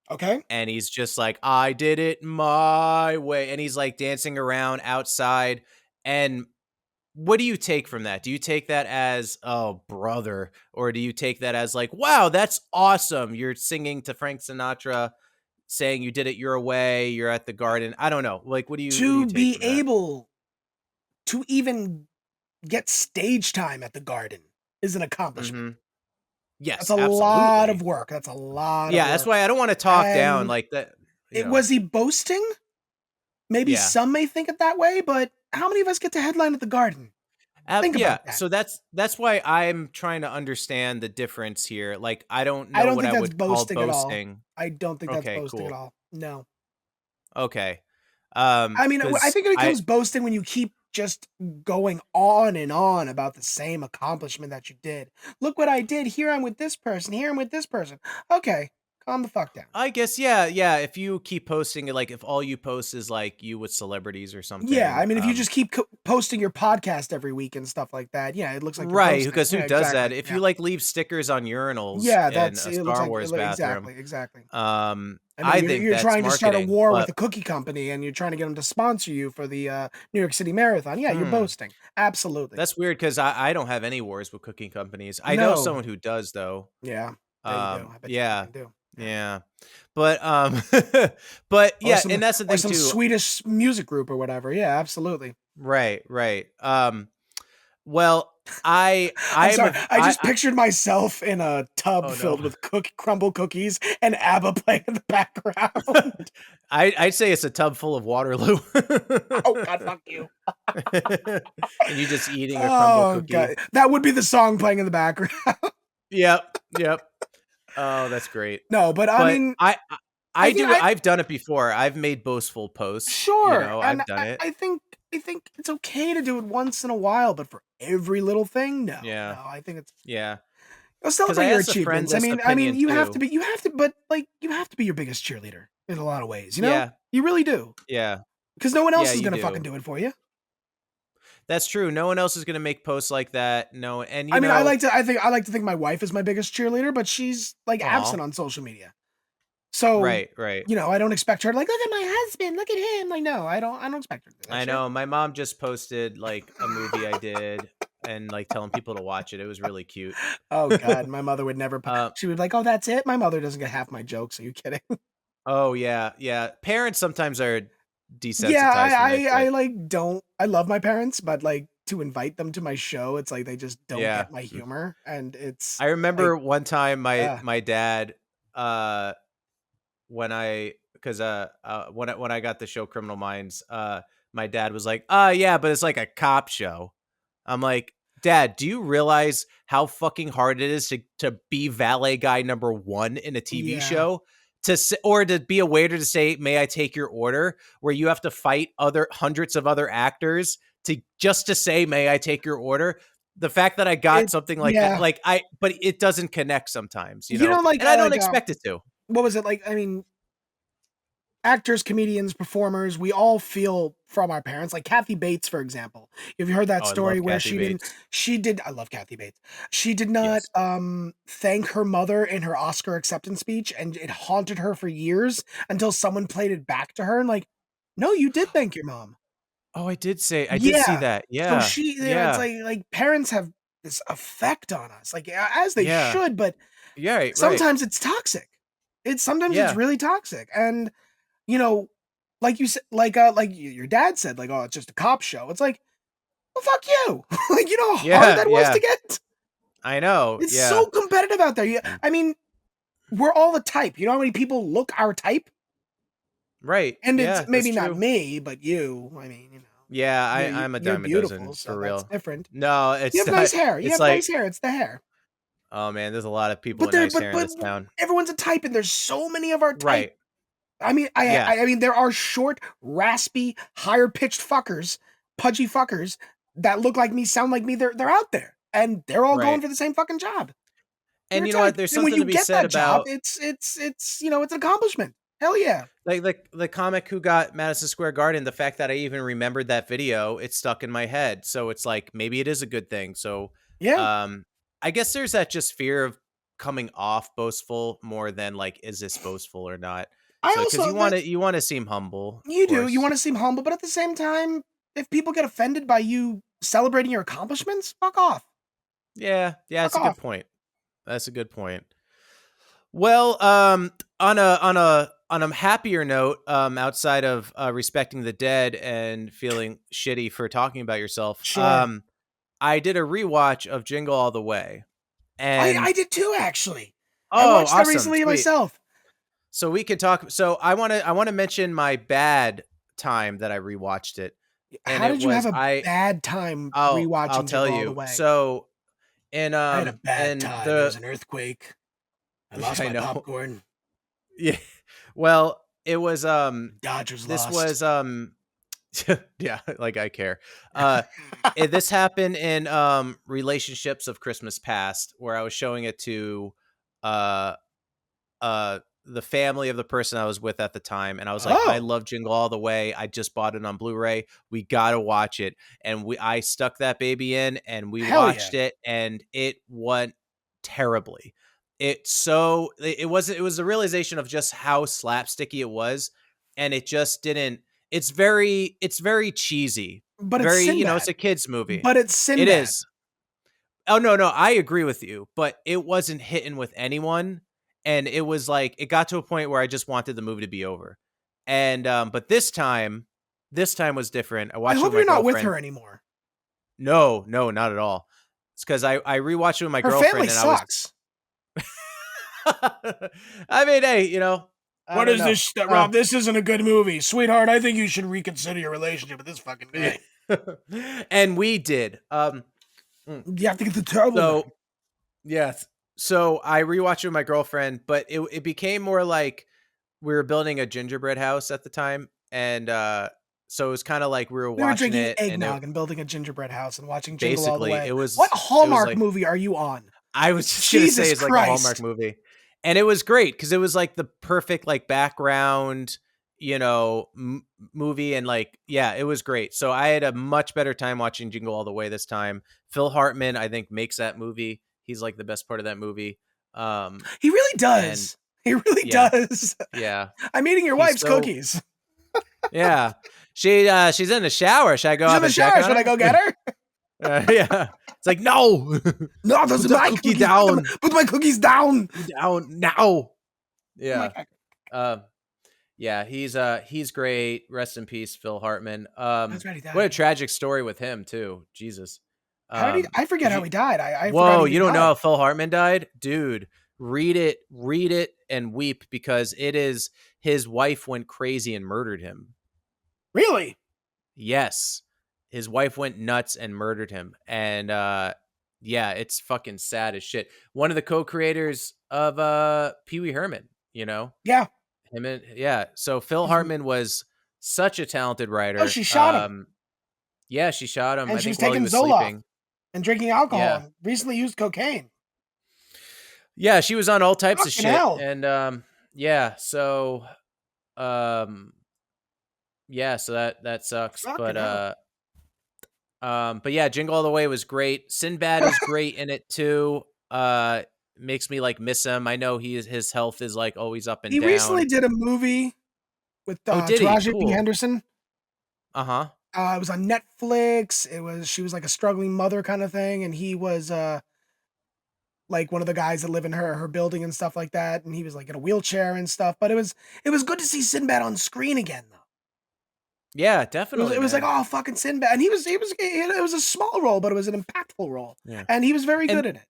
Speaker 4: Okay.
Speaker 3: And he's just like, I did it my way. And he's like dancing around outside. And what do you take from that? Do you take that as, oh, brother? Or do you take that as like, wow, that's awesome. You're singing to Frank Sinatra, saying you did it your way. You're at the Garden. I don't know. Like, what do you
Speaker 4: To
Speaker 3: take
Speaker 4: be
Speaker 3: from that?
Speaker 4: able to even get stage time at the Garden is an accomplishment.
Speaker 3: Mm-hmm.
Speaker 4: That's
Speaker 3: Yes,
Speaker 4: a lot
Speaker 3: absolutely.
Speaker 4: of work. That's a lot of
Speaker 3: Yeah, that's
Speaker 4: work.
Speaker 3: why I don't want to talk down
Speaker 4: And
Speaker 3: like that.
Speaker 4: was he boasting? Maybe
Speaker 3: Yeah.
Speaker 4: some may think it that way, but how many of us get to headline at the Garden? Think
Speaker 3: Yeah.
Speaker 4: about that.
Speaker 3: So that's why I'm trying to understand the difference here. Like, I don't
Speaker 4: I
Speaker 3: know
Speaker 4: don't
Speaker 3: what
Speaker 4: think
Speaker 3: I
Speaker 4: that's
Speaker 3: would call
Speaker 4: boasting at all.
Speaker 3: boasting.
Speaker 4: I don't think that's
Speaker 3: Okay,
Speaker 4: boasting at
Speaker 3: cool.
Speaker 4: all. No.
Speaker 3: Okay.
Speaker 4: I mean, I
Speaker 3: Because
Speaker 4: think it becomes boasting when you keep just going on and on about the same accomplishment that you did. Look what I did. Here I'm with this person. Here I'm with this person. Okay, calm the fuck down.
Speaker 3: I guess, yeah. If you keep posting it, like if all you post is like you with celebrities or
Speaker 4: Yeah,
Speaker 3: something,
Speaker 4: I mean, if you just keep posting your podcast every week and stuff like that, yeah, it looks like you're
Speaker 3: right?
Speaker 4: boasting.
Speaker 3: Because who
Speaker 4: Yeah,
Speaker 3: does that?
Speaker 4: exactly.
Speaker 3: If
Speaker 4: Yeah,
Speaker 3: you like leave stickers on urinals
Speaker 4: yeah,
Speaker 3: in
Speaker 4: that's
Speaker 3: a
Speaker 4: it. Looks
Speaker 3: Star
Speaker 4: like
Speaker 3: Wars bathroom,
Speaker 4: exactly. I
Speaker 3: I
Speaker 4: mean,
Speaker 3: think
Speaker 4: you're
Speaker 3: that's
Speaker 4: trying to start a
Speaker 3: marketing.
Speaker 4: war with
Speaker 3: But
Speaker 4: a cookie company, and you're trying to get them to sponsor you for the New York City Marathon. Yeah, you're boasting. Absolutely.
Speaker 3: that's weird because I don't have any wars with cooking companies. I know
Speaker 4: No.
Speaker 3: someone who does though.
Speaker 4: Yeah. Yeah, you do. I bet you
Speaker 3: Yeah,
Speaker 4: fucking do.
Speaker 3: yeah, but but
Speaker 4: Or
Speaker 3: yeah, and that's the thing
Speaker 4: some
Speaker 3: too.
Speaker 4: Swedish music group or whatever. Yeah, absolutely.
Speaker 3: Right. Well, I
Speaker 4: I'm
Speaker 3: I'm
Speaker 4: sorry.
Speaker 3: a
Speaker 4: I just
Speaker 3: I
Speaker 4: pictured myself in a tub
Speaker 3: oh no.
Speaker 4: filled with crumble cookies and ABBA playing in the background.
Speaker 3: I'd say it's a tub full of Waterloo.
Speaker 4: Oh God, fuck you.
Speaker 3: And you just eating a crumble
Speaker 4: Oh
Speaker 3: cookie.
Speaker 4: God, that would be the song playing in the background.
Speaker 3: Yep. Oh, that's great.
Speaker 4: No, but I
Speaker 3: But
Speaker 4: mean,
Speaker 3: I
Speaker 4: I think
Speaker 3: do it. I've done it before. I've made boastful posts.
Speaker 4: sure, and
Speaker 3: I've done it.
Speaker 4: I think it's okay to do it once in a while, but for every little thing, no.
Speaker 3: Yeah.
Speaker 4: I think it's
Speaker 3: Yeah. Because I
Speaker 4: celebrate your
Speaker 3: asked a friend
Speaker 4: achievements. I
Speaker 3: this
Speaker 4: mean,
Speaker 3: opinion
Speaker 4: you have
Speaker 3: too.
Speaker 4: to be, but like you have to be your biggest cheerleader in a lot of ways.
Speaker 3: Yeah.
Speaker 4: You really do,
Speaker 3: Yeah.
Speaker 4: because no one
Speaker 3: Yeah,
Speaker 4: else is
Speaker 3: you
Speaker 4: gonna
Speaker 3: do.
Speaker 4: fucking do it for you.
Speaker 3: That's true. No one else is going to make posts like that. No. And
Speaker 4: I mean, I like to think my wife is my biggest cheerleader, but she's like
Speaker 3: aw.
Speaker 4: absent on social media. So,
Speaker 3: Right.
Speaker 4: I don't expect her to like, look at my husband, look at him. Like, no, I don't expect her to do that
Speaker 3: I
Speaker 4: shit.
Speaker 3: know. My mom just posted like a movie I did and like telling people to watch it. It was really cute.
Speaker 4: Oh God, my mother would never.
Speaker 3: Uh,
Speaker 4: She would be like, oh, that's it. My mother doesn't get half my jokes. Are you kidding?
Speaker 3: oh yeah. Parents sometimes are
Speaker 4: Yeah,
Speaker 3: desensitized from that
Speaker 4: I
Speaker 3: shit.
Speaker 4: like don't. I love my parents, but like to invite them to my show, it's like they just don't
Speaker 3: Yeah.
Speaker 4: get my humor, and it's
Speaker 3: I
Speaker 4: like,
Speaker 3: remember one time
Speaker 4: uh,
Speaker 3: my dad when I got the show Criminal Minds, my dad was like, yeah, but it's like a cop show. I'm like, Dad, do you realize how fucking hard it is to be valet guy number 1 in a TV show? Or to be a waiter to say, may I take your order? Where you have to fight hundreds of other actors to say, may I take your order? The fact that I got something like that, but it doesn't connect sometimes, you know?
Speaker 4: Like,
Speaker 3: and I don't expect it to.
Speaker 4: What was it like? I mean, actors, comedians, performers, we all feel from our parents. Like Kathy Bates, for example. Have you heard that story where I love Kathy Bates. She did not thank her mother in her Oscar acceptance speech, and it haunted her for years until someone played it back to her and like, no, you did thank your mom.
Speaker 3: Oh, I did see that. Yeah.
Speaker 4: So it's like parents have this effect on us, like as they should, but sometimes it's toxic. It's really toxic. And you know, like you said, like your dad said, like, oh, it's just a cop show. It's like, well, fuck you. Like, you know how hard that was to get?
Speaker 3: I know.
Speaker 4: It's so competitive out there. I mean, we're all the type. You know how many people look our type?
Speaker 3: Right.
Speaker 4: And it's maybe not me, but you. I mean, you know.
Speaker 3: Yeah, I'm a dime a dozen for real.
Speaker 4: That's different.
Speaker 3: No, it's
Speaker 4: you have nice hair. You have nice hair. It's the hair.
Speaker 3: Oh man, there's a lot of people with nice hair in this town.
Speaker 4: Everyone's a type, and there's so many of our type.
Speaker 3: Right.
Speaker 4: I mean, I mean, there are short, raspy, higher pitched fuckers, pudgy fuckers that look like me, sound like me. They're out there, and they're all going for the same fucking job.
Speaker 3: And you know what? There's something to be said about
Speaker 4: it's it's an accomplishment. Hell yeah.
Speaker 3: Like the comic who got Madison Square Garden, the fact that I even remembered that video, it stuck in my head. So it's like, maybe it is a good thing. So I guess there's that just fear of coming off boastful more than like, is this boastful or not? Because you want to seem humble.
Speaker 4: You do. You want to seem humble, but at the same time, if people get offended by you celebrating your accomplishments, fuck off.
Speaker 3: Yeah, that's a good point. That's a good point. Well, on a happier note, outside of respecting the dead and feeling shitty for talking about yourself, I did a rewatch of Jingle All the Way, and
Speaker 4: I did too, actually.
Speaker 3: Oh,
Speaker 4: I watched that recently myself.
Speaker 3: So we could talk. So I want to mention my bad time that I rewatched it. And
Speaker 4: how did you have a bad time rewatching
Speaker 3: I'll tell
Speaker 4: Jingle
Speaker 3: you.
Speaker 4: All the Way?
Speaker 3: So, I had
Speaker 4: a bad time. There was an earthquake. I lost my popcorn.
Speaker 3: Yeah. Well, it was
Speaker 4: Dodgers
Speaker 3: this
Speaker 4: lost.
Speaker 3: Was yeah, like I care. This happened in Relationships of Christmas Past, where I was showing it to the family of the person I was with at the time, and I was like, I love Jingle All the Way. I just bought it on Blu-ray. We gotta watch it. And I stuck that baby in, and we watched it, and it went terribly. It was the realization of just how slapsticky it was, and it just didn't. It's very cheesy, but it's Sinbad. It's a kids movie,
Speaker 4: but it's Sinbad.
Speaker 3: It is. Oh no, I agree with you, but it wasn't hitting with anyone. And it was like, it got to a point where I just wanted the movie to be over. And, but this time was different. I watched it with my girlfriend. I hope you're not with
Speaker 4: her anymore.
Speaker 3: No, not at all. It's because I rewatched it with my girlfriend.
Speaker 4: Her family sucks.
Speaker 3: I mean, hey,
Speaker 4: what is this, Rob? This isn't a good movie. Sweetheart, I think you should reconsider your relationship with this fucking guy.
Speaker 3: And we did.
Speaker 4: You have to get the terrible.
Speaker 3: Yes. So I rewatched it with my girlfriend, but it became more like we were building a gingerbread house at the time. And so it was kind of like we were watching
Speaker 4: drinking
Speaker 3: it.
Speaker 4: Eggnog and building a gingerbread house and watching Jingle All the Way.
Speaker 3: Basically, it was...
Speaker 4: What Hallmark movie are you on?
Speaker 3: I was just going to say it's like a Hallmark movie. And it was great because it was like the perfect like background, movie. And like, yeah, it was great. So I had a much better time watching Jingle All the Way this time. Phil Hartman, I think, makes that movie. He's like the best part of that movie.
Speaker 4: He really does. He really does.
Speaker 3: Yeah.
Speaker 4: I'm eating your wife's cookies.
Speaker 3: Yeah. She's in the shower. Should I go up and check on her?
Speaker 4: Should I go get her?
Speaker 3: Yeah. It's like, no.
Speaker 4: No, those are my cookies down. Put my cookies down.
Speaker 3: Down now. Yeah. Yeah, he's great. Rest in peace, Phil Hartman. What a tragic story with him too. Jesus.
Speaker 4: I forget how he died.
Speaker 3: Whoa, you don't know how Phil Hartman died? Dude, read it and weep, because it is his wife went crazy and murdered him.
Speaker 4: Really?
Speaker 3: Yes. His wife went nuts and murdered him. And yeah, it's fucking sad as shit. One of the co-creators of Pee Wee Herman, you know?
Speaker 4: Yeah.
Speaker 3: So Phil Hartman was such a talented writer.
Speaker 4: Oh, she shot him.
Speaker 3: Yeah, she shot him.
Speaker 4: And
Speaker 3: I
Speaker 4: she was
Speaker 3: think while he
Speaker 4: taking
Speaker 3: was
Speaker 4: Zoloft
Speaker 3: sleeping.
Speaker 4: and drinking alcohol.
Speaker 3: Yeah.
Speaker 4: And recently used cocaine.
Speaker 3: Yeah, she was on all types of shit.
Speaker 4: Hell.
Speaker 3: And yeah, so yeah, so that sucks.
Speaker 4: Fucking hell.
Speaker 3: But yeah, Jingle All the Way was great. Sinbad is great in it too. Makes me like miss him. I know his health is like always up and down.
Speaker 4: He recently did a movie with Taraji P. Henderson.
Speaker 3: Uh-huh.
Speaker 4: It was on Netflix. She was like a struggling mother kind of thing, and he was like one of the guys that live in her building and stuff like that, and he was like in a wheelchair and stuff. But it was good to see Sinbad on screen again, though.
Speaker 3: Yeah, definitely.
Speaker 4: It was like, oh, fucking Sinbad, and it was a small role, but it was an impactful role, and he was very good in it.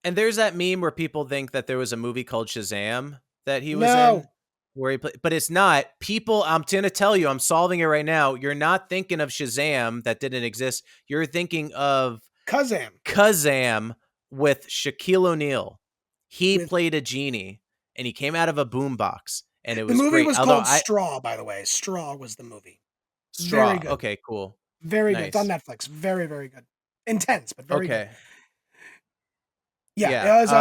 Speaker 3: And there's that meme where people think that there was a movie called Shazam that he was in, where he played, but it's not. People, I'm going to tell you, I'm solving it right now. You're not thinking of Shazam that didn't exist. You're thinking of Kazam with Shaquille O'Neal. He played a genie, and he came out of a boombox, and it was
Speaker 4: the movie
Speaker 3: great.
Speaker 4: was called Straw, by the way. Straw was the movie.
Speaker 3: Straw.
Speaker 4: Very good.
Speaker 3: Okay, cool.
Speaker 4: Very good. It's on Netflix. Very, very good. Intense, but very good. Yeah, it was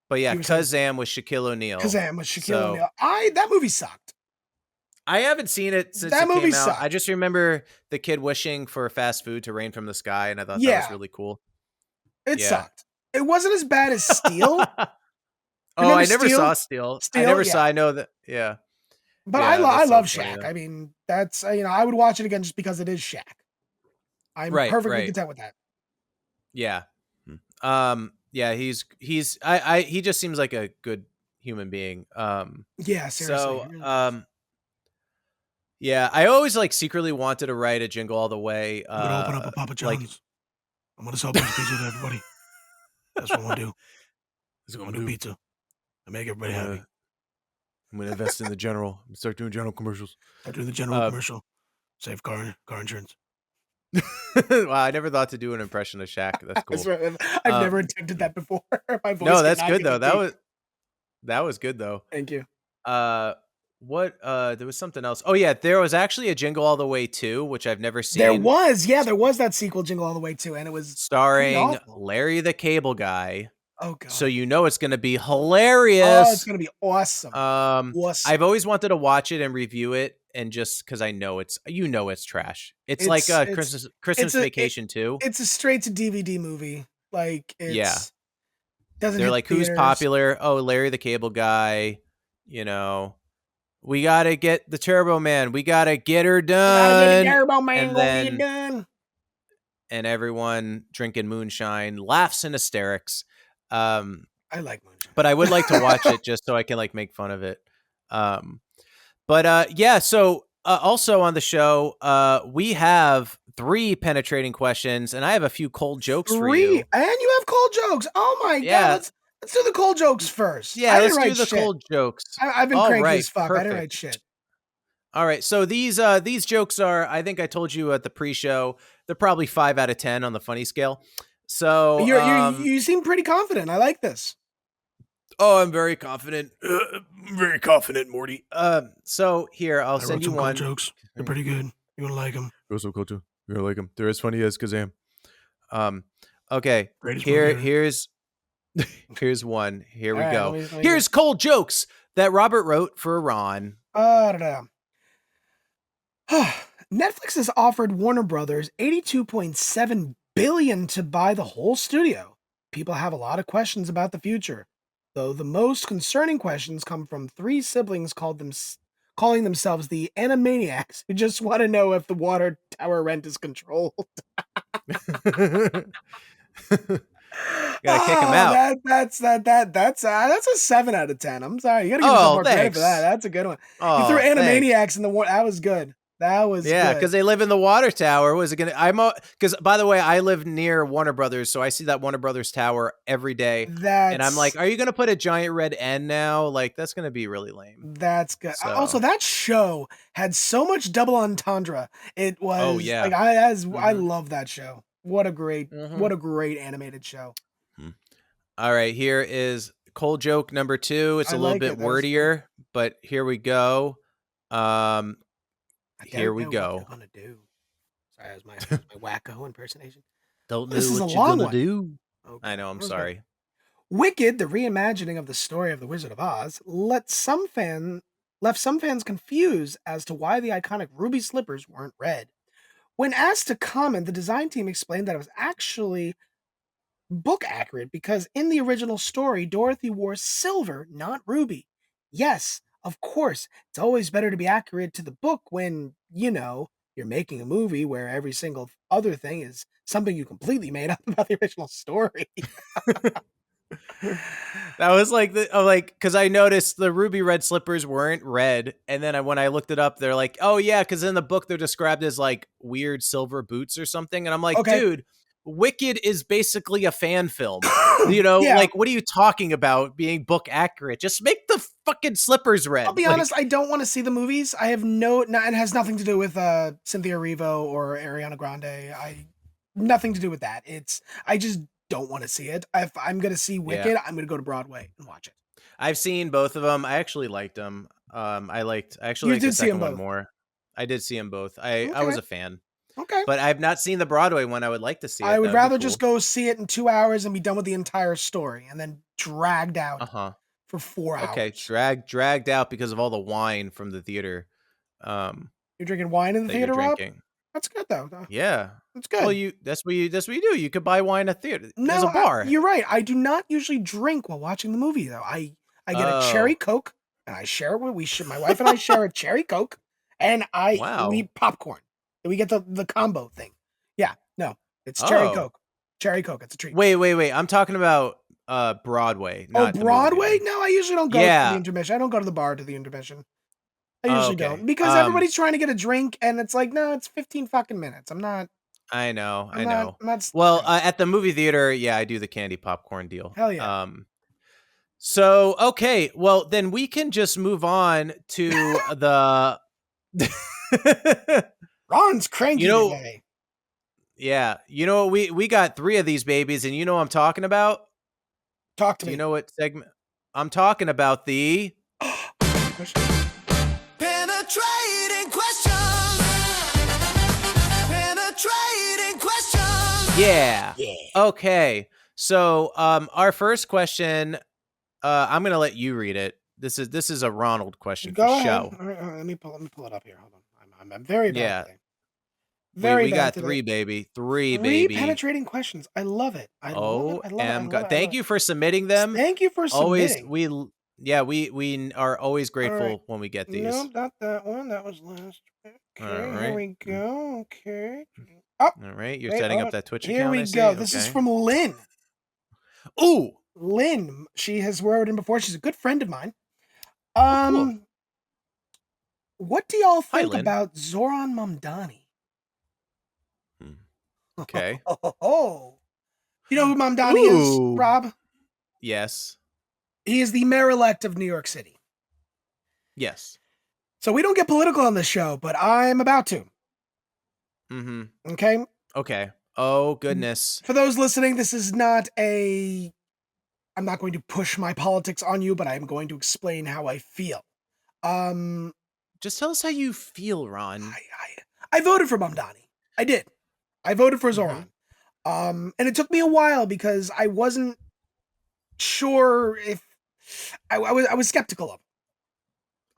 Speaker 3: but yeah, Kazam with Shaquille O'Neal.
Speaker 4: O'Neal. That movie sucked.
Speaker 3: I haven't seen it since
Speaker 4: that
Speaker 3: it
Speaker 4: movie
Speaker 3: came out.
Speaker 4: sucked.
Speaker 3: I just remember the kid wishing for fast food to rain from the sky, and I thought that was really cool.
Speaker 4: It sucked. It wasn't as bad as Steel.
Speaker 3: I never saw Steel. I never saw. I know that. Yeah.
Speaker 4: But I love Shaq. I mean, that's I would watch it again just because it is Shaq. I'm perfectly content with that.
Speaker 3: Yeah. Yeah, he just seems like a good human being.
Speaker 4: Yeah, seriously.
Speaker 3: So, yeah, I always like secretly wanted to write a Jingle All the Way.
Speaker 4: I'm gonna open up a Papa John's. I'm gonna sell a bunch of pizza to everybody. That's what I'm gonna do. I'm gonna do pizza. I make everybody happy.
Speaker 3: I'm gonna invest in the General. Start doing General commercials.
Speaker 4: Start doing the General commercial. Save car insurance.
Speaker 3: Wow, I never thought to do an impression of Shaq. That's cool.
Speaker 4: I've never attempted that before. My voice
Speaker 3: no, that's good though. That was good though.
Speaker 4: Thank you.
Speaker 3: What there was something else. Oh yeah, there was actually a Jingle All the Way 2, which I've never seen.
Speaker 4: There was that sequel, Jingle All the Way 2, and it was
Speaker 3: starring Larry the Cable Guy.
Speaker 4: Oh god.
Speaker 3: So you know it's gonna be hilarious.
Speaker 4: Oh, it's gonna be awesome.
Speaker 3: I've always wanted to watch it and review it, and just because I know it's trash. It's like Christmas Vacation too.
Speaker 4: It's a straight to DVD movie. Like doesn't.
Speaker 3: They're like, who's popular? Oh, Larry the Cable Guy. You know, we gotta get the Turbo Man. We gotta get her done.
Speaker 4: Turbo Man,
Speaker 3: and everyone drinking moonshine, laughs in hysterics.
Speaker 4: I like moonshine,
Speaker 3: but I would like to watch it just so I can like make fun of it. Yeah. So also on the show, we have 3 penetrating questions, and I have a few cold jokes for you.
Speaker 4: And you have cold jokes. Oh my god! Let's do the cold jokes first.
Speaker 3: Yeah, let's do the cold jokes.
Speaker 4: I've been cranky as fuck. Perfect. I didn't write shit.
Speaker 3: All right, so these jokes are, I think I told you at the pre-show, they're probably 5 out of 10 on the funny scale. So
Speaker 4: you seem pretty confident. I like this.
Speaker 3: Oh, I'm very confident. Very confident, Morty. So here, I'll send you one.
Speaker 4: Cold jokes. They're pretty good. You gonna like them?
Speaker 3: They're so cool too. You're gonna like them. They're as funny as Kazam. Okay. Here's one. Here we go. Here's cold jokes that Robert wrote for Ron.
Speaker 4: Netflix has offered Warner Brothers $82.7 billion to buy the whole studio. People have a lot of questions about the future, though the most concerning questions come from 3 siblings calling themselves the Animaniacs, who just want to know if the water tower rent is controlled.
Speaker 3: Gotta kick him out.
Speaker 4: That's a 7 out of 10. I'm sorry, you gotta give yourself more credit for that. That's a good one. You threw Animaniacs in the war. That was good. That was
Speaker 3: Yeah,
Speaker 4: good.
Speaker 3: because they live in the water tower. Was it gonna? Because by the way, I live near Warner Brothers, so I see that Warner Brothers tower every day, and I'm like, are you gonna put a giant red N now? Like that's gonna be really lame.
Speaker 4: That's good.
Speaker 3: So.
Speaker 4: Also, that show had so much double entendre. It was
Speaker 3: Oh yeah.
Speaker 4: like I love that show. What a great animated show.
Speaker 3: All right, here is cold joke number 2. It's a little bit wordier, but here we go. Here we go.
Speaker 4: What they're gonna do. Sorry, that was my wacko impersonation.
Speaker 3: Don't know
Speaker 4: This is
Speaker 3: what
Speaker 4: a
Speaker 3: you're
Speaker 4: long
Speaker 3: gonna
Speaker 4: one.
Speaker 3: do.
Speaker 4: Okay.
Speaker 3: I know. I'm sorry.
Speaker 4: Wicked, the reimagining of the story of The Wizard of Oz, left some fans confused as to why the iconic ruby slippers weren't red. When asked to comment, the design team explained that it was actually book accurate because in the original story, Dorothy wore silver, not ruby. Yes, of course, it's always better to be accurate to the book when, you're making a movie where every single other thing is something you completely made up about the original story.
Speaker 3: That was like because I noticed the ruby red slippers weren't red, and then when I looked it up, they're like, oh yeah, because in the book they're described as like weird silver boots or something, and I'm like, dude, Wicked is basically a fan film. Like what are you talking about being book accurate? Just make the fucking slippers red.
Speaker 4: I'll be honest, I don't want to see the movies. I have it has nothing to do with Cynthia Erivo or Ariana Grande. Nothing to do with that. I just don't want to see it. If I'm going to see Wicked, I'm going to go to Broadway and watch it.
Speaker 3: I've seen both of them. I actually liked them. I actually liked the second one more. I did see them both. I was a fan.
Speaker 4: Okay.
Speaker 3: But I've not seen the Broadway one. I would like to see it.
Speaker 4: I would rather just go see it in 2 hours and be done with the entire story and then dragged out for 4 hours.
Speaker 3: Okay, dragged out because of all the wine from the theater.
Speaker 4: You're drinking wine in the theater, Rob? That's good though.
Speaker 3: Yeah.
Speaker 4: That's good.
Speaker 3: Well, that's what you do. You could buy wine at theater.
Speaker 4: No,
Speaker 3: there's a bar.
Speaker 4: You're right. I do not usually drink while watching the movie though. I get a cherry Coke and I share it with my wife and I share a cherry Coke and we eat popcorn. And we get the combo thing. Yeah, no. It's cherry Coke. Cherry Coke, it's a treat.
Speaker 3: Wait. I'm talking about Broadway. Not
Speaker 4: Broadway? No, I usually don't go to the intermission. I don't go to the bar to the intermission. I usually don't because everybody's trying to get a drink, and it's like, no, it's 15 fucking minutes. I'm not.
Speaker 3: I know.
Speaker 4: Well,
Speaker 3: at the movie theater, yeah, I do the candy popcorn deal.
Speaker 4: Hell yeah.
Speaker 3: So okay, well then we can just move on to the.
Speaker 4: Ron's cranky today.
Speaker 3: Yeah, we got 3 of these babies, and you know what I'm talking about.
Speaker 4: Talk to me.
Speaker 3: You know what segment? I'm talking about the.
Speaker 5: Penetrating questions.
Speaker 3: Yeah. Okay. So, our first question, I'm gonna let you read it. This is a Ronald question for show.
Speaker 4: All right, let me pull it up here. Hold on. I'm very bad today.
Speaker 3: We got 3, baby. 3, baby.
Speaker 4: Penetrating questions. I love it. I love it.
Speaker 3: Thank you for submitting them.
Speaker 4: Thank you for submitting.
Speaker 3: We are always grateful when we get these.
Speaker 4: No, not that one. That was last. Okay, here we go. Okay.
Speaker 3: All right, you're setting up that Twitch account.
Speaker 4: Here we go. This is from Lynn.
Speaker 3: Ooh,
Speaker 4: Lynn. She has wrote in before. She's a good friend of mine.
Speaker 3: Cool.
Speaker 4: What do y'all think about Zoran Mamdani?
Speaker 3: Okay.
Speaker 4: You know who Mamdani is, Rob?
Speaker 3: Yes.
Speaker 4: He is the mayor-elect of New York City.
Speaker 3: Yes.
Speaker 4: So we don't get political on this show, but I'm about to.
Speaker 3: Mm-hmm.
Speaker 4: Okay?
Speaker 3: Okay. Oh, goodness.
Speaker 4: For those listening, this is not I'm not going to push my politics on you, but I'm going to explain how I feel.
Speaker 3: Just tell us how you feel, Ron.
Speaker 4: I voted for Mamdani. I did. I voted for Zoran. And it took me a while because I wasn't sure if I was skeptical of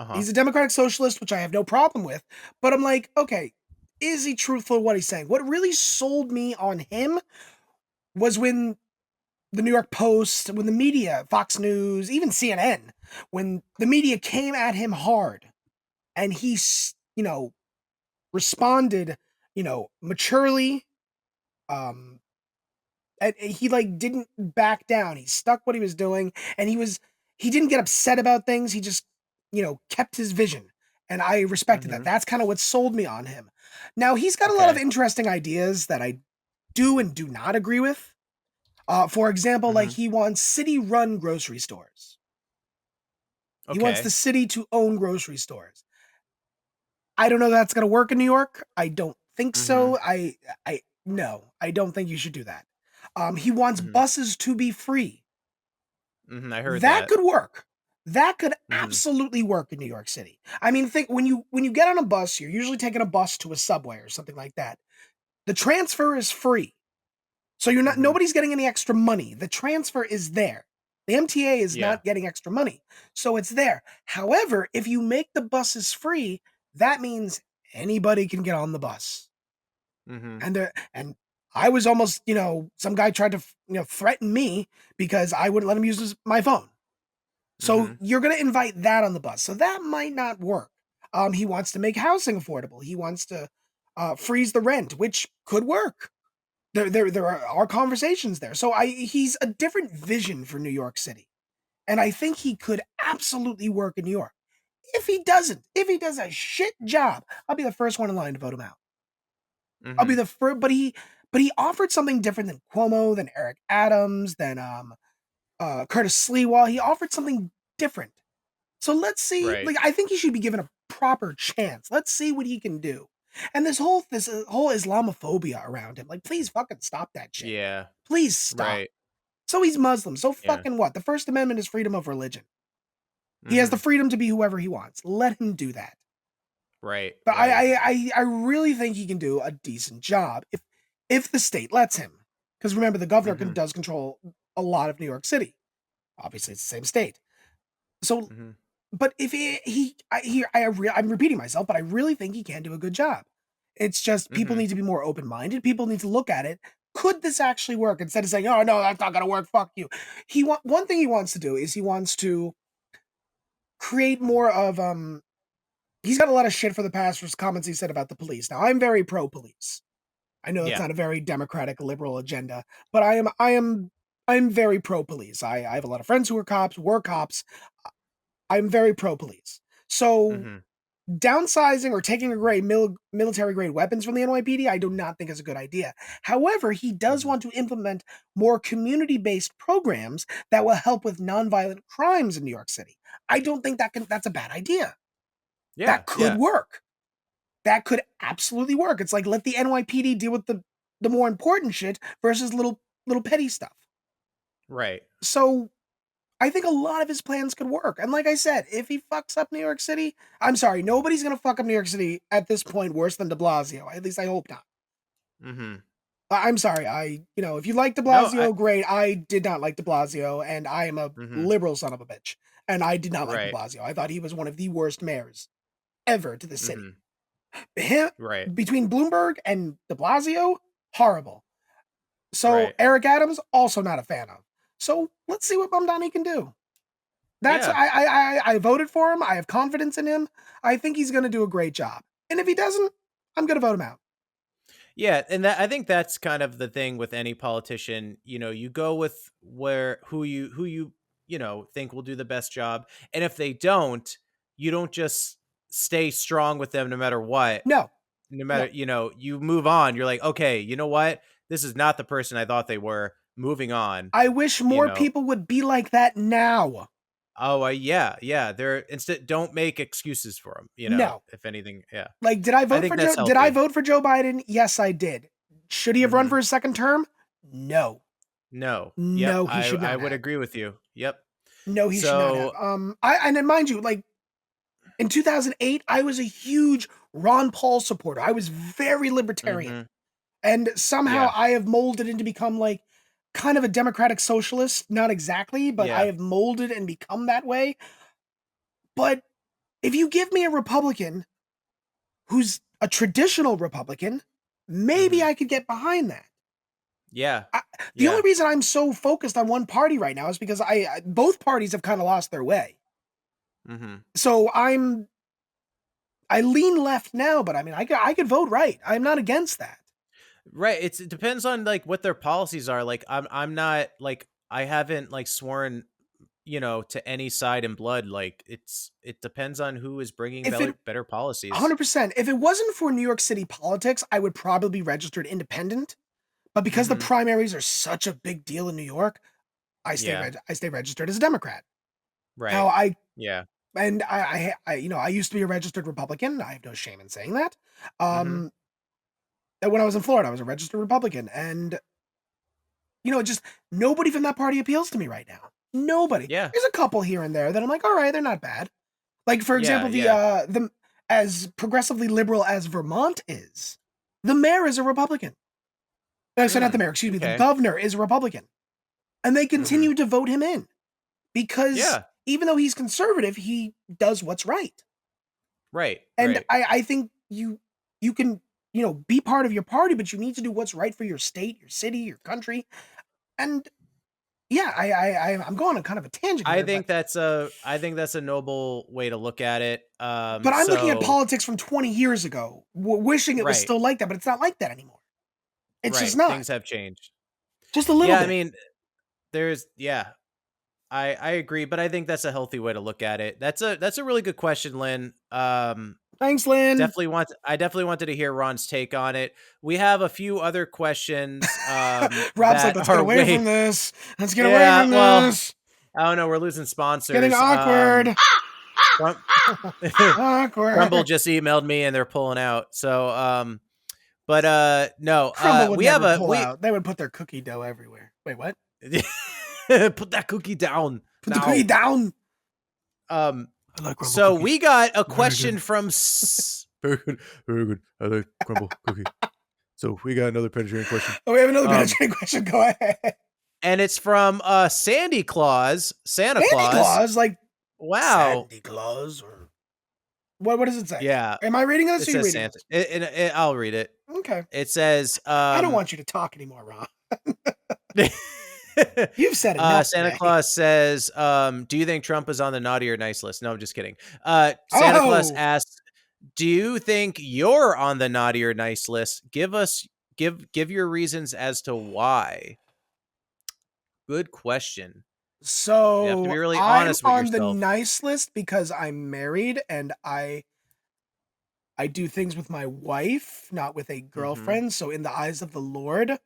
Speaker 4: him. He's a democratic socialist, which I have no problem with, but I'm like, okay, is he truthful in what he's saying? What really sold me on him was when the New York Post, when the media, Fox News, even CNN, when the media came at him hard and he, responded, maturely, and he didn't back down. He stuck what he was doing, and he didn't get upset about things. He just, kept his vision. And I respected that. That's kind of what sold me on him. Now, he's got a lot of interesting ideas that I do and do not agree with. For example, like he wants city-run grocery stores. He wants the city to own grocery stores. I don't know if that's going to work in New York. I don't think so. No, I don't think you should do that. He wants buses to be free.
Speaker 3: I heard
Speaker 4: that could work. That could absolutely work in New York City. I mean, think when you get on a bus, you're usually taking a bus to a subway or something like that. The transfer is free. So you're not nobody's getting any extra money. The transfer is there. The MTA is not getting extra money. So it's there. However, if you make the buses free, that means anybody can get on the bus. And I was almost, some guy tried to, threaten me because I wouldn't let him use my phone. So you're going to invite that on the bus. So that might not work. He wants to make housing affordable. He wants to freeze the rent, which could work. There are conversations there. So he's a different vision for New York City. And I think he could absolutely work in New York. If he does a shit job, I'll be the first one in line to vote him out. I'll be the first, but he offered something different than Cuomo, than Eric Adams, than Curtis Sliwa. He offered something different. So let's see. Like, I think he should be given a proper chance. Let's see what he can do. And this whole Islamophobia around him, like, please fucking stop that shit.
Speaker 3: Yeah.
Speaker 4: Please stop. So he's Muslim. So fucking what? The First Amendment is freedom of religion. He has the freedom to be whoever he wants. Let him do that.
Speaker 3: Right.
Speaker 4: But I really think he can do a decent job if the state lets him. Because remember, the governor does control a lot of New York City. Obviously, it's the same state. So, but if I'm repeating myself, but I really think he can do a good job. It's just people need to be more open-minded. People need to look at it. Could this actually work? Instead of saying, "Oh no, that's not going to work. Fuck you." One thing he wants to do is he wants to create more of He's got a lot of shit for the past for comments he said about the police. Now, I'm very pro-police. I know it's not a very democratic liberal agenda, but I'm very pro-police. I have a lot of friends who are cops, were cops. I'm very pro-police. So downsizing or taking away military-grade weapons from the NYPD, I do not think is a good idea. However, he does want to implement more community-based programs that will help with nonviolent crimes in New York City. I don't think that's a bad idea.
Speaker 3: Yeah,
Speaker 4: that could work. That could absolutely work. It's like, let the NYPD deal with the more important shit versus little petty stuff.
Speaker 3: Right.
Speaker 4: So I think a lot of his plans could work. And like I said, if he fucks up New York City, I'm sorry, nobody's going to fuck up New York City at this point worse than de Blasio. At least I hope not. I'm sorry. If you like de Blasio, great. I did not like de Blasio, and I am a liberal son of a bitch. And I did not like de Blasio. I thought he was one of the worst mayors ever to the city. Between Bloomberg and de Blasio, horrible. So Eric Adams, also not a fan of. So let's see what Mamdani can do. I voted for him. I have confidence in him. I think he's going to do a great job. And if he doesn't, I'm going to vote him out.
Speaker 3: Yeah, and I think that's kind of the thing with any politician. You go with who you think will do the best job, and if they don't, you don't just stay strong with them no matter what. No matter you move on. You're like, okay, you know what? This is not the person I thought they were. Moving on.
Speaker 4: I wish more people would be like that now.
Speaker 3: Oh, yeah. They're don't make excuses for them. No. If anything, yeah.
Speaker 4: Like, did I vote for Joe Biden? Yes, I did. Should he have run for his second term? No.
Speaker 3: No.
Speaker 4: No, he should not.
Speaker 3: I would agree with you. Yep.
Speaker 4: No, he should not have. And then mind you, like in 2008, I was a huge Ron Paul supporter. I was very libertarian. And somehow I have molded into become like kind of a democratic socialist, not exactly, but I have molded and become that way. But if you give me a Republican who's a traditional Republican, maybe I could get behind that.
Speaker 3: Yeah.
Speaker 4: The only reason I'm so focused on one party right now is because both parties have kind of lost their way. So I lean left now, but I mean, I could vote right. I'm not against that.
Speaker 3: Right. It depends on like what their policies are. Like I'm not like, I haven't like sworn to any side in blood. Like it depends on who is bringing better policies.
Speaker 4: 100%. If it wasn't for New York City politics, I would probably be registered independent. But because the primaries are such a big deal in New York, I stay registered as a Democrat.
Speaker 3: Right.
Speaker 4: Now I used to be a registered Republican. I have no shame in saying that. And when I was in Florida, I was a registered Republican, and just nobody from that party appeals to me right now. Nobody.
Speaker 3: Yeah.
Speaker 4: There's a couple here and there that I'm like, all right, they're not bad. Like, for example, the as progressively liberal as Vermont is, the mayor is a Republican. So not the mayor, excuse me, the governor is a Republican. And they continue to vote him in because even though he's conservative, he does what's right.
Speaker 3: Right.
Speaker 4: And I think you can, be part of your party, but you need to do what's right for your state, your city, your country. And I'm going on kind of a tangent here,
Speaker 3: I think that's a noble way to look at it.
Speaker 4: But I'm looking at politics from 20 years ago, wishing it was still like that, but it's not like that anymore. It's just not.
Speaker 3: Things have changed.
Speaker 4: Just a little bit.
Speaker 3: I mean, I agree, but I think that's a healthy way to look at it. That's a really good question, Lynn.
Speaker 4: Thanks, Lynn.
Speaker 3: I definitely wanted to hear Ron's take on it. We have a few other questions.
Speaker 4: Rob's like, let's get away from this. Let's get away from this.
Speaker 3: I don't know. We're losing sponsors.
Speaker 4: Getting awkward.
Speaker 3: Awkward. Crumble just emailed me and they're pulling out. So, no.
Speaker 4: Crumble would pull out. They would put their cookie dough everywhere. Wait, what?
Speaker 3: Put that cookie down.
Speaker 4: Put the cookie down.
Speaker 3: So we got a question from.
Speaker 2: Very good. I like crumble cookie. So we got another penetrating question.
Speaker 4: Oh, we have another penetrating question. Go ahead.
Speaker 3: And it's from Santa Claus.
Speaker 4: Santa Claus, like
Speaker 3: wow.
Speaker 4: Santa Claus, or what does it say?
Speaker 3: Yeah.
Speaker 4: Am I reading this?
Speaker 3: It says Santa. I'll read it.
Speaker 4: Okay.
Speaker 3: It says.
Speaker 4: I don't want you to talk anymore, Ron. You've said enough.
Speaker 3: Santa Claus says, do you think Trump is on the naughty or nice list? No, I'm just kidding. Santa Claus asks, do you think you're on the naughty or nice list? Give your reasons as to why. Good question.
Speaker 4: So
Speaker 3: you have to be really honest with yourself.
Speaker 4: I'm on the nice list because I'm married and I do things with my wife, not with a girlfriend. So in the eyes of the Lord,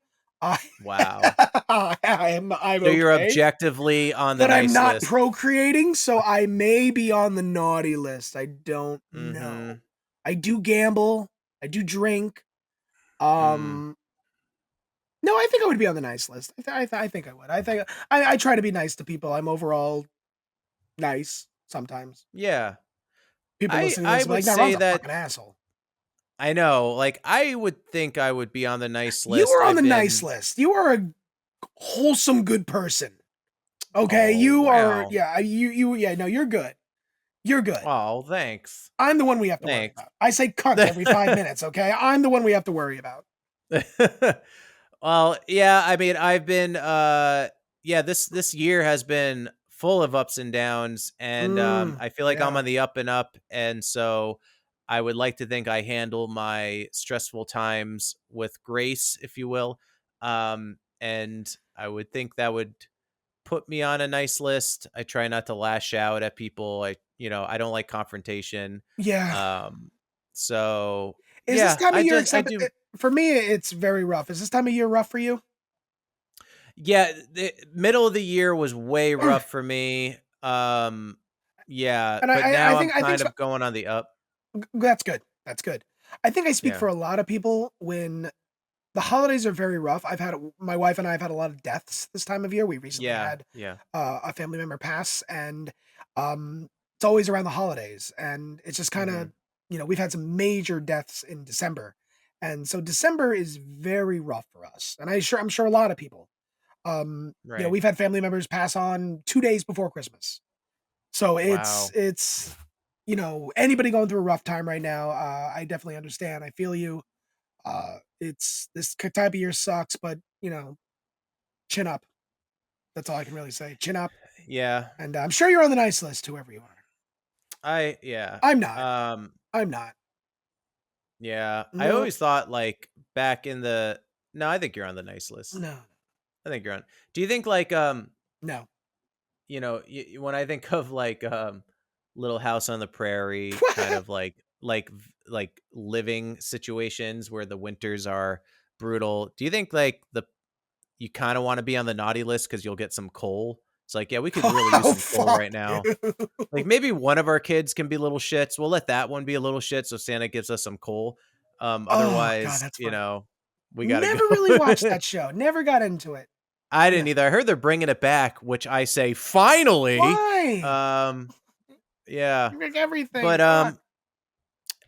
Speaker 3: wow.
Speaker 4: I'm
Speaker 3: so you're objectively on the nice list.
Speaker 4: But I'm not procreating, so I may be on the naughty list. I don't know. I do gamble. I do drink. No, I think I would be on the nice list. I think I would. I think I try to be nice to people. I'm overall nice sometimes.
Speaker 3: Yeah.
Speaker 4: People listening to this
Speaker 3: I would
Speaker 4: like,
Speaker 3: say
Speaker 4: that
Speaker 3: that
Speaker 4: fucking asshole.
Speaker 3: I know. Like, I would think I would be on the nice list.
Speaker 4: You are on the nice list. You are a wholesome, good person. Okay, are. Yeah, no, you're good. You're good.
Speaker 3: Oh, thanks.
Speaker 4: I'm the one we have to worry about. I say cunt every 5 minutes. Okay, I'm the one we have to worry about.
Speaker 3: Well, yeah. I mean, I've been. This year has been full of ups and downs, and I feel like I'm on the up and up, and so. I would like to think I handle my stressful times with grace, if you will. And I would think that would put me on a nice list. I try not to lash out at people. I don't like confrontation.
Speaker 4: Yeah.
Speaker 3: So
Speaker 4: is this time of year for me, it's very rough. Is this time of year rough for you?
Speaker 3: Yeah. The middle of the year was way rough for me. Yeah. And but now I'm kind of going on the up.
Speaker 4: That's good. That's good. I think I speak for a lot of people when the holidays are very rough. My wife and I have had a lot of deaths this time of year. We recently had a family member pass, and it's always around the holidays. And it's just kind of, we've had some major deaths in December. And so December is very rough for us. And I'm sure a lot of people, we've had family members pass on 2 days before Christmas. So it's, anybody going through a rough time right now, I definitely understand. I feel you. It's this type of year sucks, but chin up. That's all I can really say. Chin up.
Speaker 3: Yeah.
Speaker 4: And I'm sure you're on the nice list, whoever you are. I'm not. I'm not.
Speaker 3: Yeah.
Speaker 4: No.
Speaker 3: I always thought back in the, no, I think you're on the nice list.
Speaker 4: No.
Speaker 3: I think you're on. Do you think no. when I think of like Little House on the Prairie, kind of like living situations where the winters are brutal. Do you think like you kind of want to be on the naughty list because you'll get some coal? It's like, yeah, we could really use some coal right now. Like maybe one of our kids can be little shits. We'll let that one be a little shit so Santa gives us some coal.
Speaker 4: Oh God,
Speaker 3: Otherwise,
Speaker 4: that's funny.
Speaker 3: we gotta
Speaker 4: Never
Speaker 3: go.
Speaker 4: really watched that show. Never got into it.
Speaker 3: I didn't either. I heard they're bringing it back, which I say finally.
Speaker 4: Why?
Speaker 3: Yeah.
Speaker 4: You make everything.
Speaker 3: But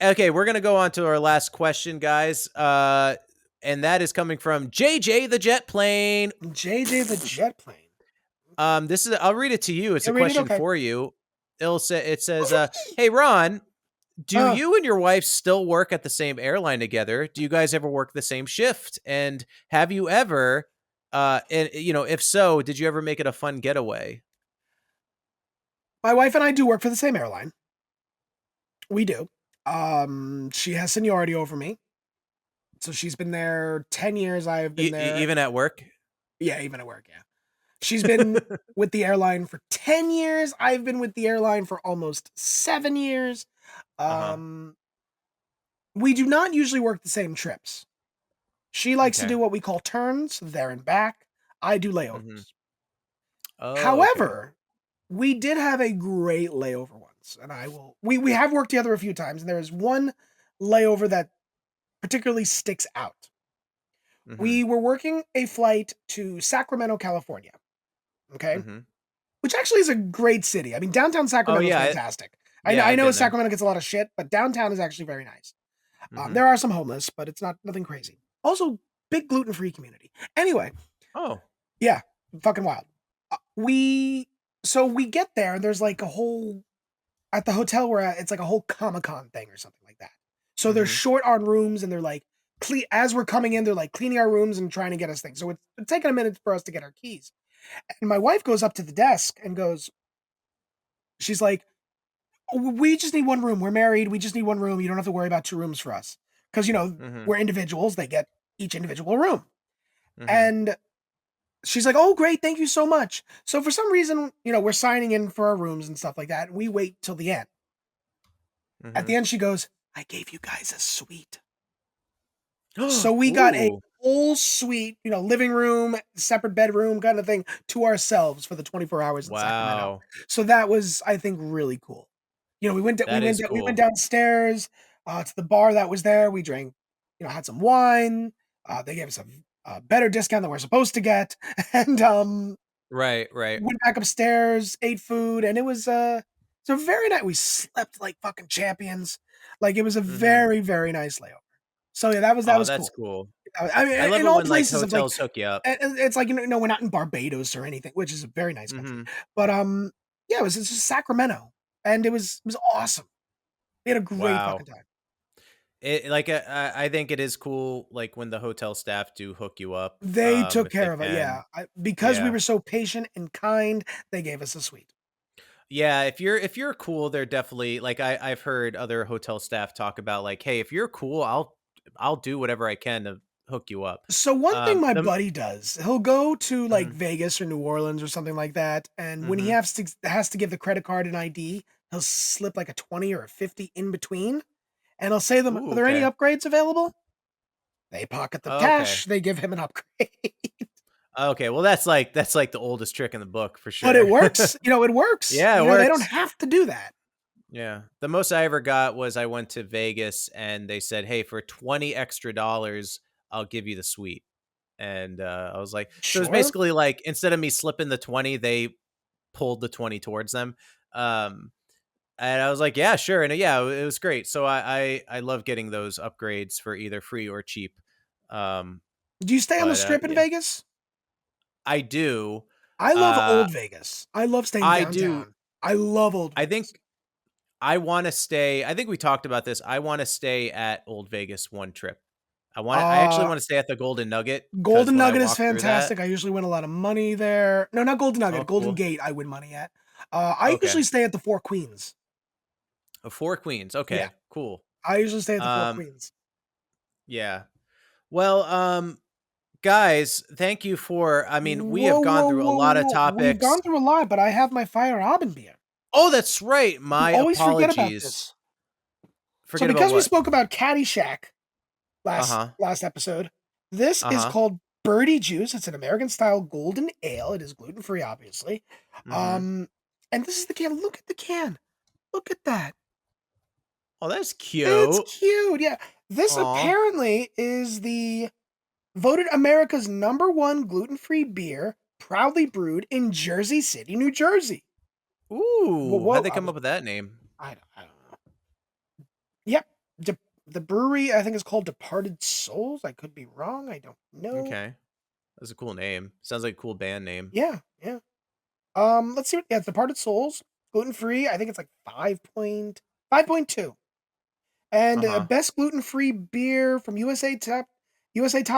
Speaker 3: okay, we're gonna go on to our last question, guys. And that is coming from JJ the Jet Plane.
Speaker 4: JJ the Jet Plane.
Speaker 3: I'll read it to you. It's a question for you. It says, hey Ron, do you and your wife still work at the same airline together? Do you guys ever work the same shift? And have you ever, if so, did you ever make it a fun getaway?
Speaker 4: My wife and I do work for the same airline. We do. She has seniority over me. So she's been there 10 years. I've been there.
Speaker 3: Even at work?
Speaker 4: Yeah, even at work, yeah. She's been with the airline for 10 years. I've been with the airline for almost 7 years. We do not usually work the same trips. She likes to do what we call turns, there and back. I do layovers. However, we did have a great layover once, and we have worked together a few times, and there is one layover that particularly sticks out. We were working a flight to Sacramento, California. Okay. Which actually is a great city. I mean, downtown Sacramento is fantastic. I know Sacramento gets a lot of shit, but downtown is actually very nice. There are some homeless, but it's nothing crazy. Also, big gluten-free community. Anyway.
Speaker 3: Oh.
Speaker 4: Yeah. Fucking wild. So we get there, and there's like a whole, at the hotel we're at, it's like a whole Comic-Con thing or something like that. So they're short on rooms, and they're like, as we're coming in, they're like cleaning our rooms and trying to get us things. So it's taking a minute for us to get our keys. And my wife goes up to the desk and she's like, we just need one room. We're married. We just need one room. You don't have to worry about 2 rooms for us. Because, we're individuals. They get each individual room. And she's like, oh, great. Thank you so much. So for some reason, we're signing in for our rooms and stuff like that. And we wait till the end. At the end, she goes, I gave you guys a suite. So we got a whole suite, living room, separate bedroom kind of thing to ourselves for the 24 hours in Sacramento. So that was, I think, really cool. We went downstairs to the bar that was there. We drank, had some wine. They gave us a better discount than we're supposed to get. And
Speaker 3: right.
Speaker 4: Went back upstairs, ate food, and it was so very nice. We slept like fucking champions. Like it was a very, very nice layover. So yeah, that was
Speaker 3: that's cool.
Speaker 4: I mean,
Speaker 3: I love
Speaker 4: in
Speaker 3: it
Speaker 4: all
Speaker 3: when
Speaker 4: places,
Speaker 3: like hotels hook you up.
Speaker 4: It's like we're not in Barbados or anything, which is a very nice country. But yeah, it's just Sacramento, and it was awesome. We had a great fucking time.
Speaker 3: I think it is cool, like when the hotel staff do hook you up.
Speaker 4: They took care of it, yeah. Because we were so patient and kind, they gave us a suite.
Speaker 3: Yeah, if you're cool, they're definitely like I've heard other hotel staff talk about like, hey, if you're cool, I'll do whatever I can to hook you up.
Speaker 4: So one thing my buddy does, he'll go to like Vegas or New Orleans or something like that, and when he has to give the credit card and ID, he'll slip like a 20 or a 50 in between, and he'll say to them, are there any upgrades available? They pocket the cash, they give him an upgrade.
Speaker 3: Okay, well that's like the oldest trick in the book for sure.
Speaker 4: But it works. It works.
Speaker 3: Yeah, it works.
Speaker 4: They don't have to do that.
Speaker 3: Yeah. The most I ever got was I went to Vegas and they said, hey, for $20 extra, I'll give you the suite. And I was like, so it's basically like instead of me slipping the 20, they pulled the 20 towards them. And I was like, yeah, sure. And yeah, it was great. So I love getting those upgrades for either free or cheap.
Speaker 4: Do you stay on the strip in Vegas?
Speaker 3: I do.
Speaker 4: I love old Vegas. I love staying downtown. I do. I love old Vegas.
Speaker 3: I think I want to stay. I think we talked about this. I want to stay at Old Vegas one trip. I actually want to stay at the Golden Nugget.
Speaker 4: Golden Nugget is fantastic. I usually win a lot of money there. No, not Golden Nugget. Golden Gate I win money at. I usually stay at the Four Queens.
Speaker 3: Four Queens. Okay, cool.
Speaker 4: I usually stay at the Four Queens.
Speaker 3: Yeah. Well, guys, thank you for. I mean, we have gone through a lot of topics.
Speaker 4: We've gone through a lot, but I have my Fire Robin beer.
Speaker 3: Oh, that's right. My
Speaker 4: always
Speaker 3: apologies.
Speaker 4: Forget about this.
Speaker 3: Forget
Speaker 4: so because
Speaker 3: about
Speaker 4: we spoke about Caddyshack last episode, this is called Birdie Juice. It's an American-style golden ale. It is gluten-free, obviously. And this is the can. Look at the can. Look at that.
Speaker 3: Oh, that's cute.
Speaker 4: It's cute. Yeah. This apparently is the voted America's #1 gluten-free beer, proudly brewed in Jersey City, New Jersey.
Speaker 3: Ooh, how'd they come up with that name?
Speaker 4: I don't know. Yep. The brewery, I think, is called Departed Souls. I could be wrong. I don't know.
Speaker 3: Okay. That's a cool name. Sounds like a cool band name.
Speaker 4: Yeah. Let's see. It's Departed Souls, gluten-free. I think it's like 5.2. And best gluten-free beer from USA Top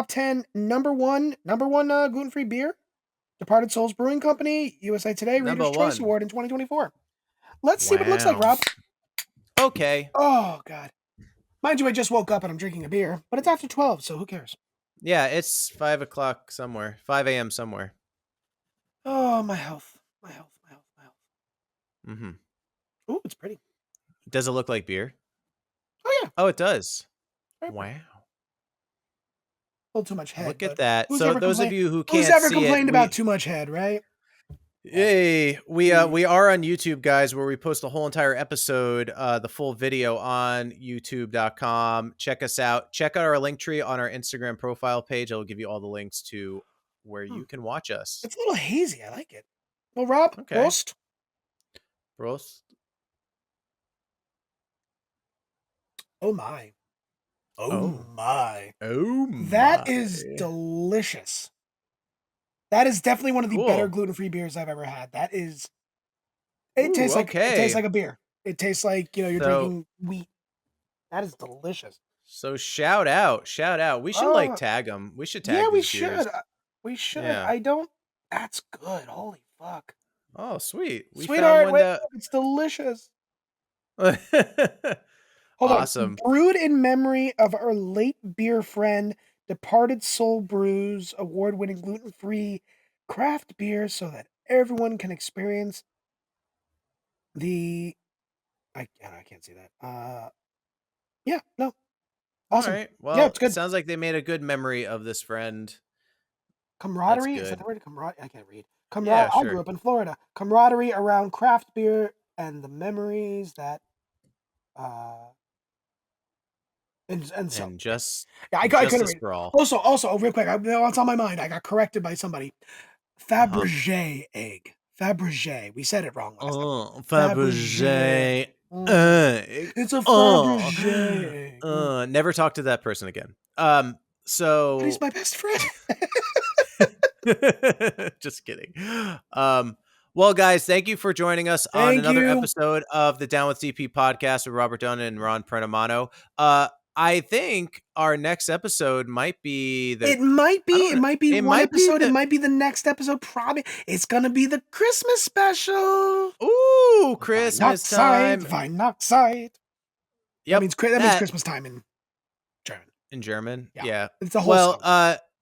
Speaker 4: 10, number one gluten-free beer. Departed Souls Brewing Company, USA Today, Reader's Choice Award in 2024. Let's see what it looks like, Rob.
Speaker 3: Okay.
Speaker 4: Oh, God. Mind you, I just woke up and I'm drinking a beer, but it's after 12, so who cares?
Speaker 3: Yeah, it's 5 o'clock somewhere. 5 a.m. somewhere.
Speaker 4: Oh, my health.
Speaker 3: Mm-hmm.
Speaker 4: Ooh, it's pretty.
Speaker 3: Does it look like beer?
Speaker 4: Oh, yeah.
Speaker 3: Oh, it does.
Speaker 4: Wow.
Speaker 3: A
Speaker 4: little too much head.
Speaker 3: Look at that. So those of you who can't see
Speaker 4: who's ever complained about too much head, right?
Speaker 3: Hey, we are on YouTube, guys, where we post the whole entire episode, the full video on youtube.com. Check us out. Check out our link tree on our Instagram profile page. I'll give you all the links to where you can watch us.
Speaker 4: It's a little hazy. I like it. Well, Rob, Prost. Oh my. Oh my. That is delicious. That is definitely one of the better gluten-free beers I've ever had. That is. It tastes like a beer. It tastes like, you're drinking wheat. That is delicious.
Speaker 3: So shout out. We should tag them. We should tag.
Speaker 4: Yeah,
Speaker 3: we should.
Speaker 4: Beers. We should. Yeah. That's good. Holy fuck.
Speaker 3: Oh, sweet.
Speaker 4: Sweetheart, it's delicious.
Speaker 3: Awesome.
Speaker 4: Brewed in memory of our late beer friend, Departed Soul Brews, award-winning gluten-free craft beer, so that everyone can experience the. I can't see that. Yeah, no. Awesome.
Speaker 3: All right. Well,
Speaker 4: yeah, it's good.
Speaker 3: It sounds like they made a good memory of this friend.
Speaker 4: Camaraderie? Is that the word? I can't read. Yeah, sure. I grew up in Florida. Camaraderie around craft beer and the memories that. I couldn't read. Also, real quick, what's on my mind? I got corrected by somebody. Fabergé egg. Fabergé. We said it wrong last time.
Speaker 3: Fabergé.
Speaker 4: It's a Fabergé egg.
Speaker 3: Never talk to that person again. So.
Speaker 4: But he's my best friend.
Speaker 3: Just kidding. Well, guys, thank you for joining us on another episode of the Down with DP podcast with Robert Dunn and Ron Prenamano. I think our next episode might be the.
Speaker 4: It might be the next episode. Probably it's gonna be the Christmas special.
Speaker 3: Ooh, Christmas time.
Speaker 4: Weihnachtszeit.
Speaker 3: Yep,
Speaker 4: that means Christmas time in German.
Speaker 3: In German, yeah.
Speaker 4: It's a whole.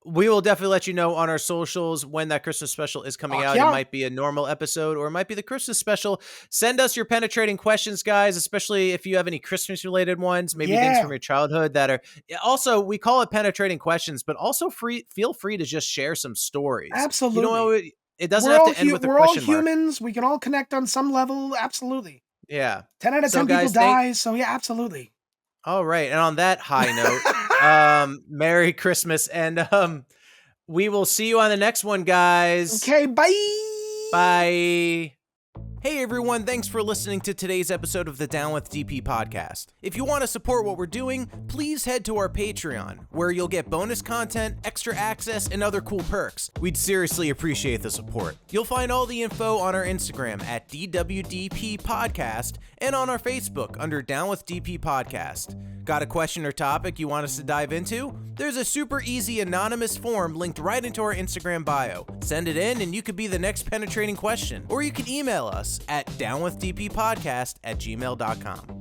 Speaker 3: We will definitely let you know on our socials when that Christmas special is coming out. Yeah. It might be a normal episode or it might be the Christmas special. Send us your penetrating questions, guys, especially if you have any Christmas related ones, maybe things from your childhood that are also, we call it penetrating questions, but also feel free to just share some stories.
Speaker 4: Absolutely.
Speaker 3: It doesn't have to end with a question mark.
Speaker 4: We're all humans. We can all connect on some level. Absolutely.
Speaker 3: Yeah.
Speaker 4: 10 out of 10 people die. So yeah, absolutely.
Speaker 3: All right. And on that high note, Merry Christmas. And we will see you on the next one, guys.
Speaker 4: Okay, bye.
Speaker 3: Bye. Hey everyone, thanks for listening to today's episode of the Down with DP podcast. If you want to support what we're doing, please head to our Patreon, where you'll get bonus content, extra access, and other cool perks. We'd seriously appreciate the support. You'll find all the info on our Instagram at DWDP Podcast and on our Facebook under Down with DP Podcast. Got a question or topic you want us to dive into? There's a super easy anonymous form linked right into our Instagram bio. Send it in and you could be the next penetrating question. Or you can email us at downwithdppodcast@gmail.com.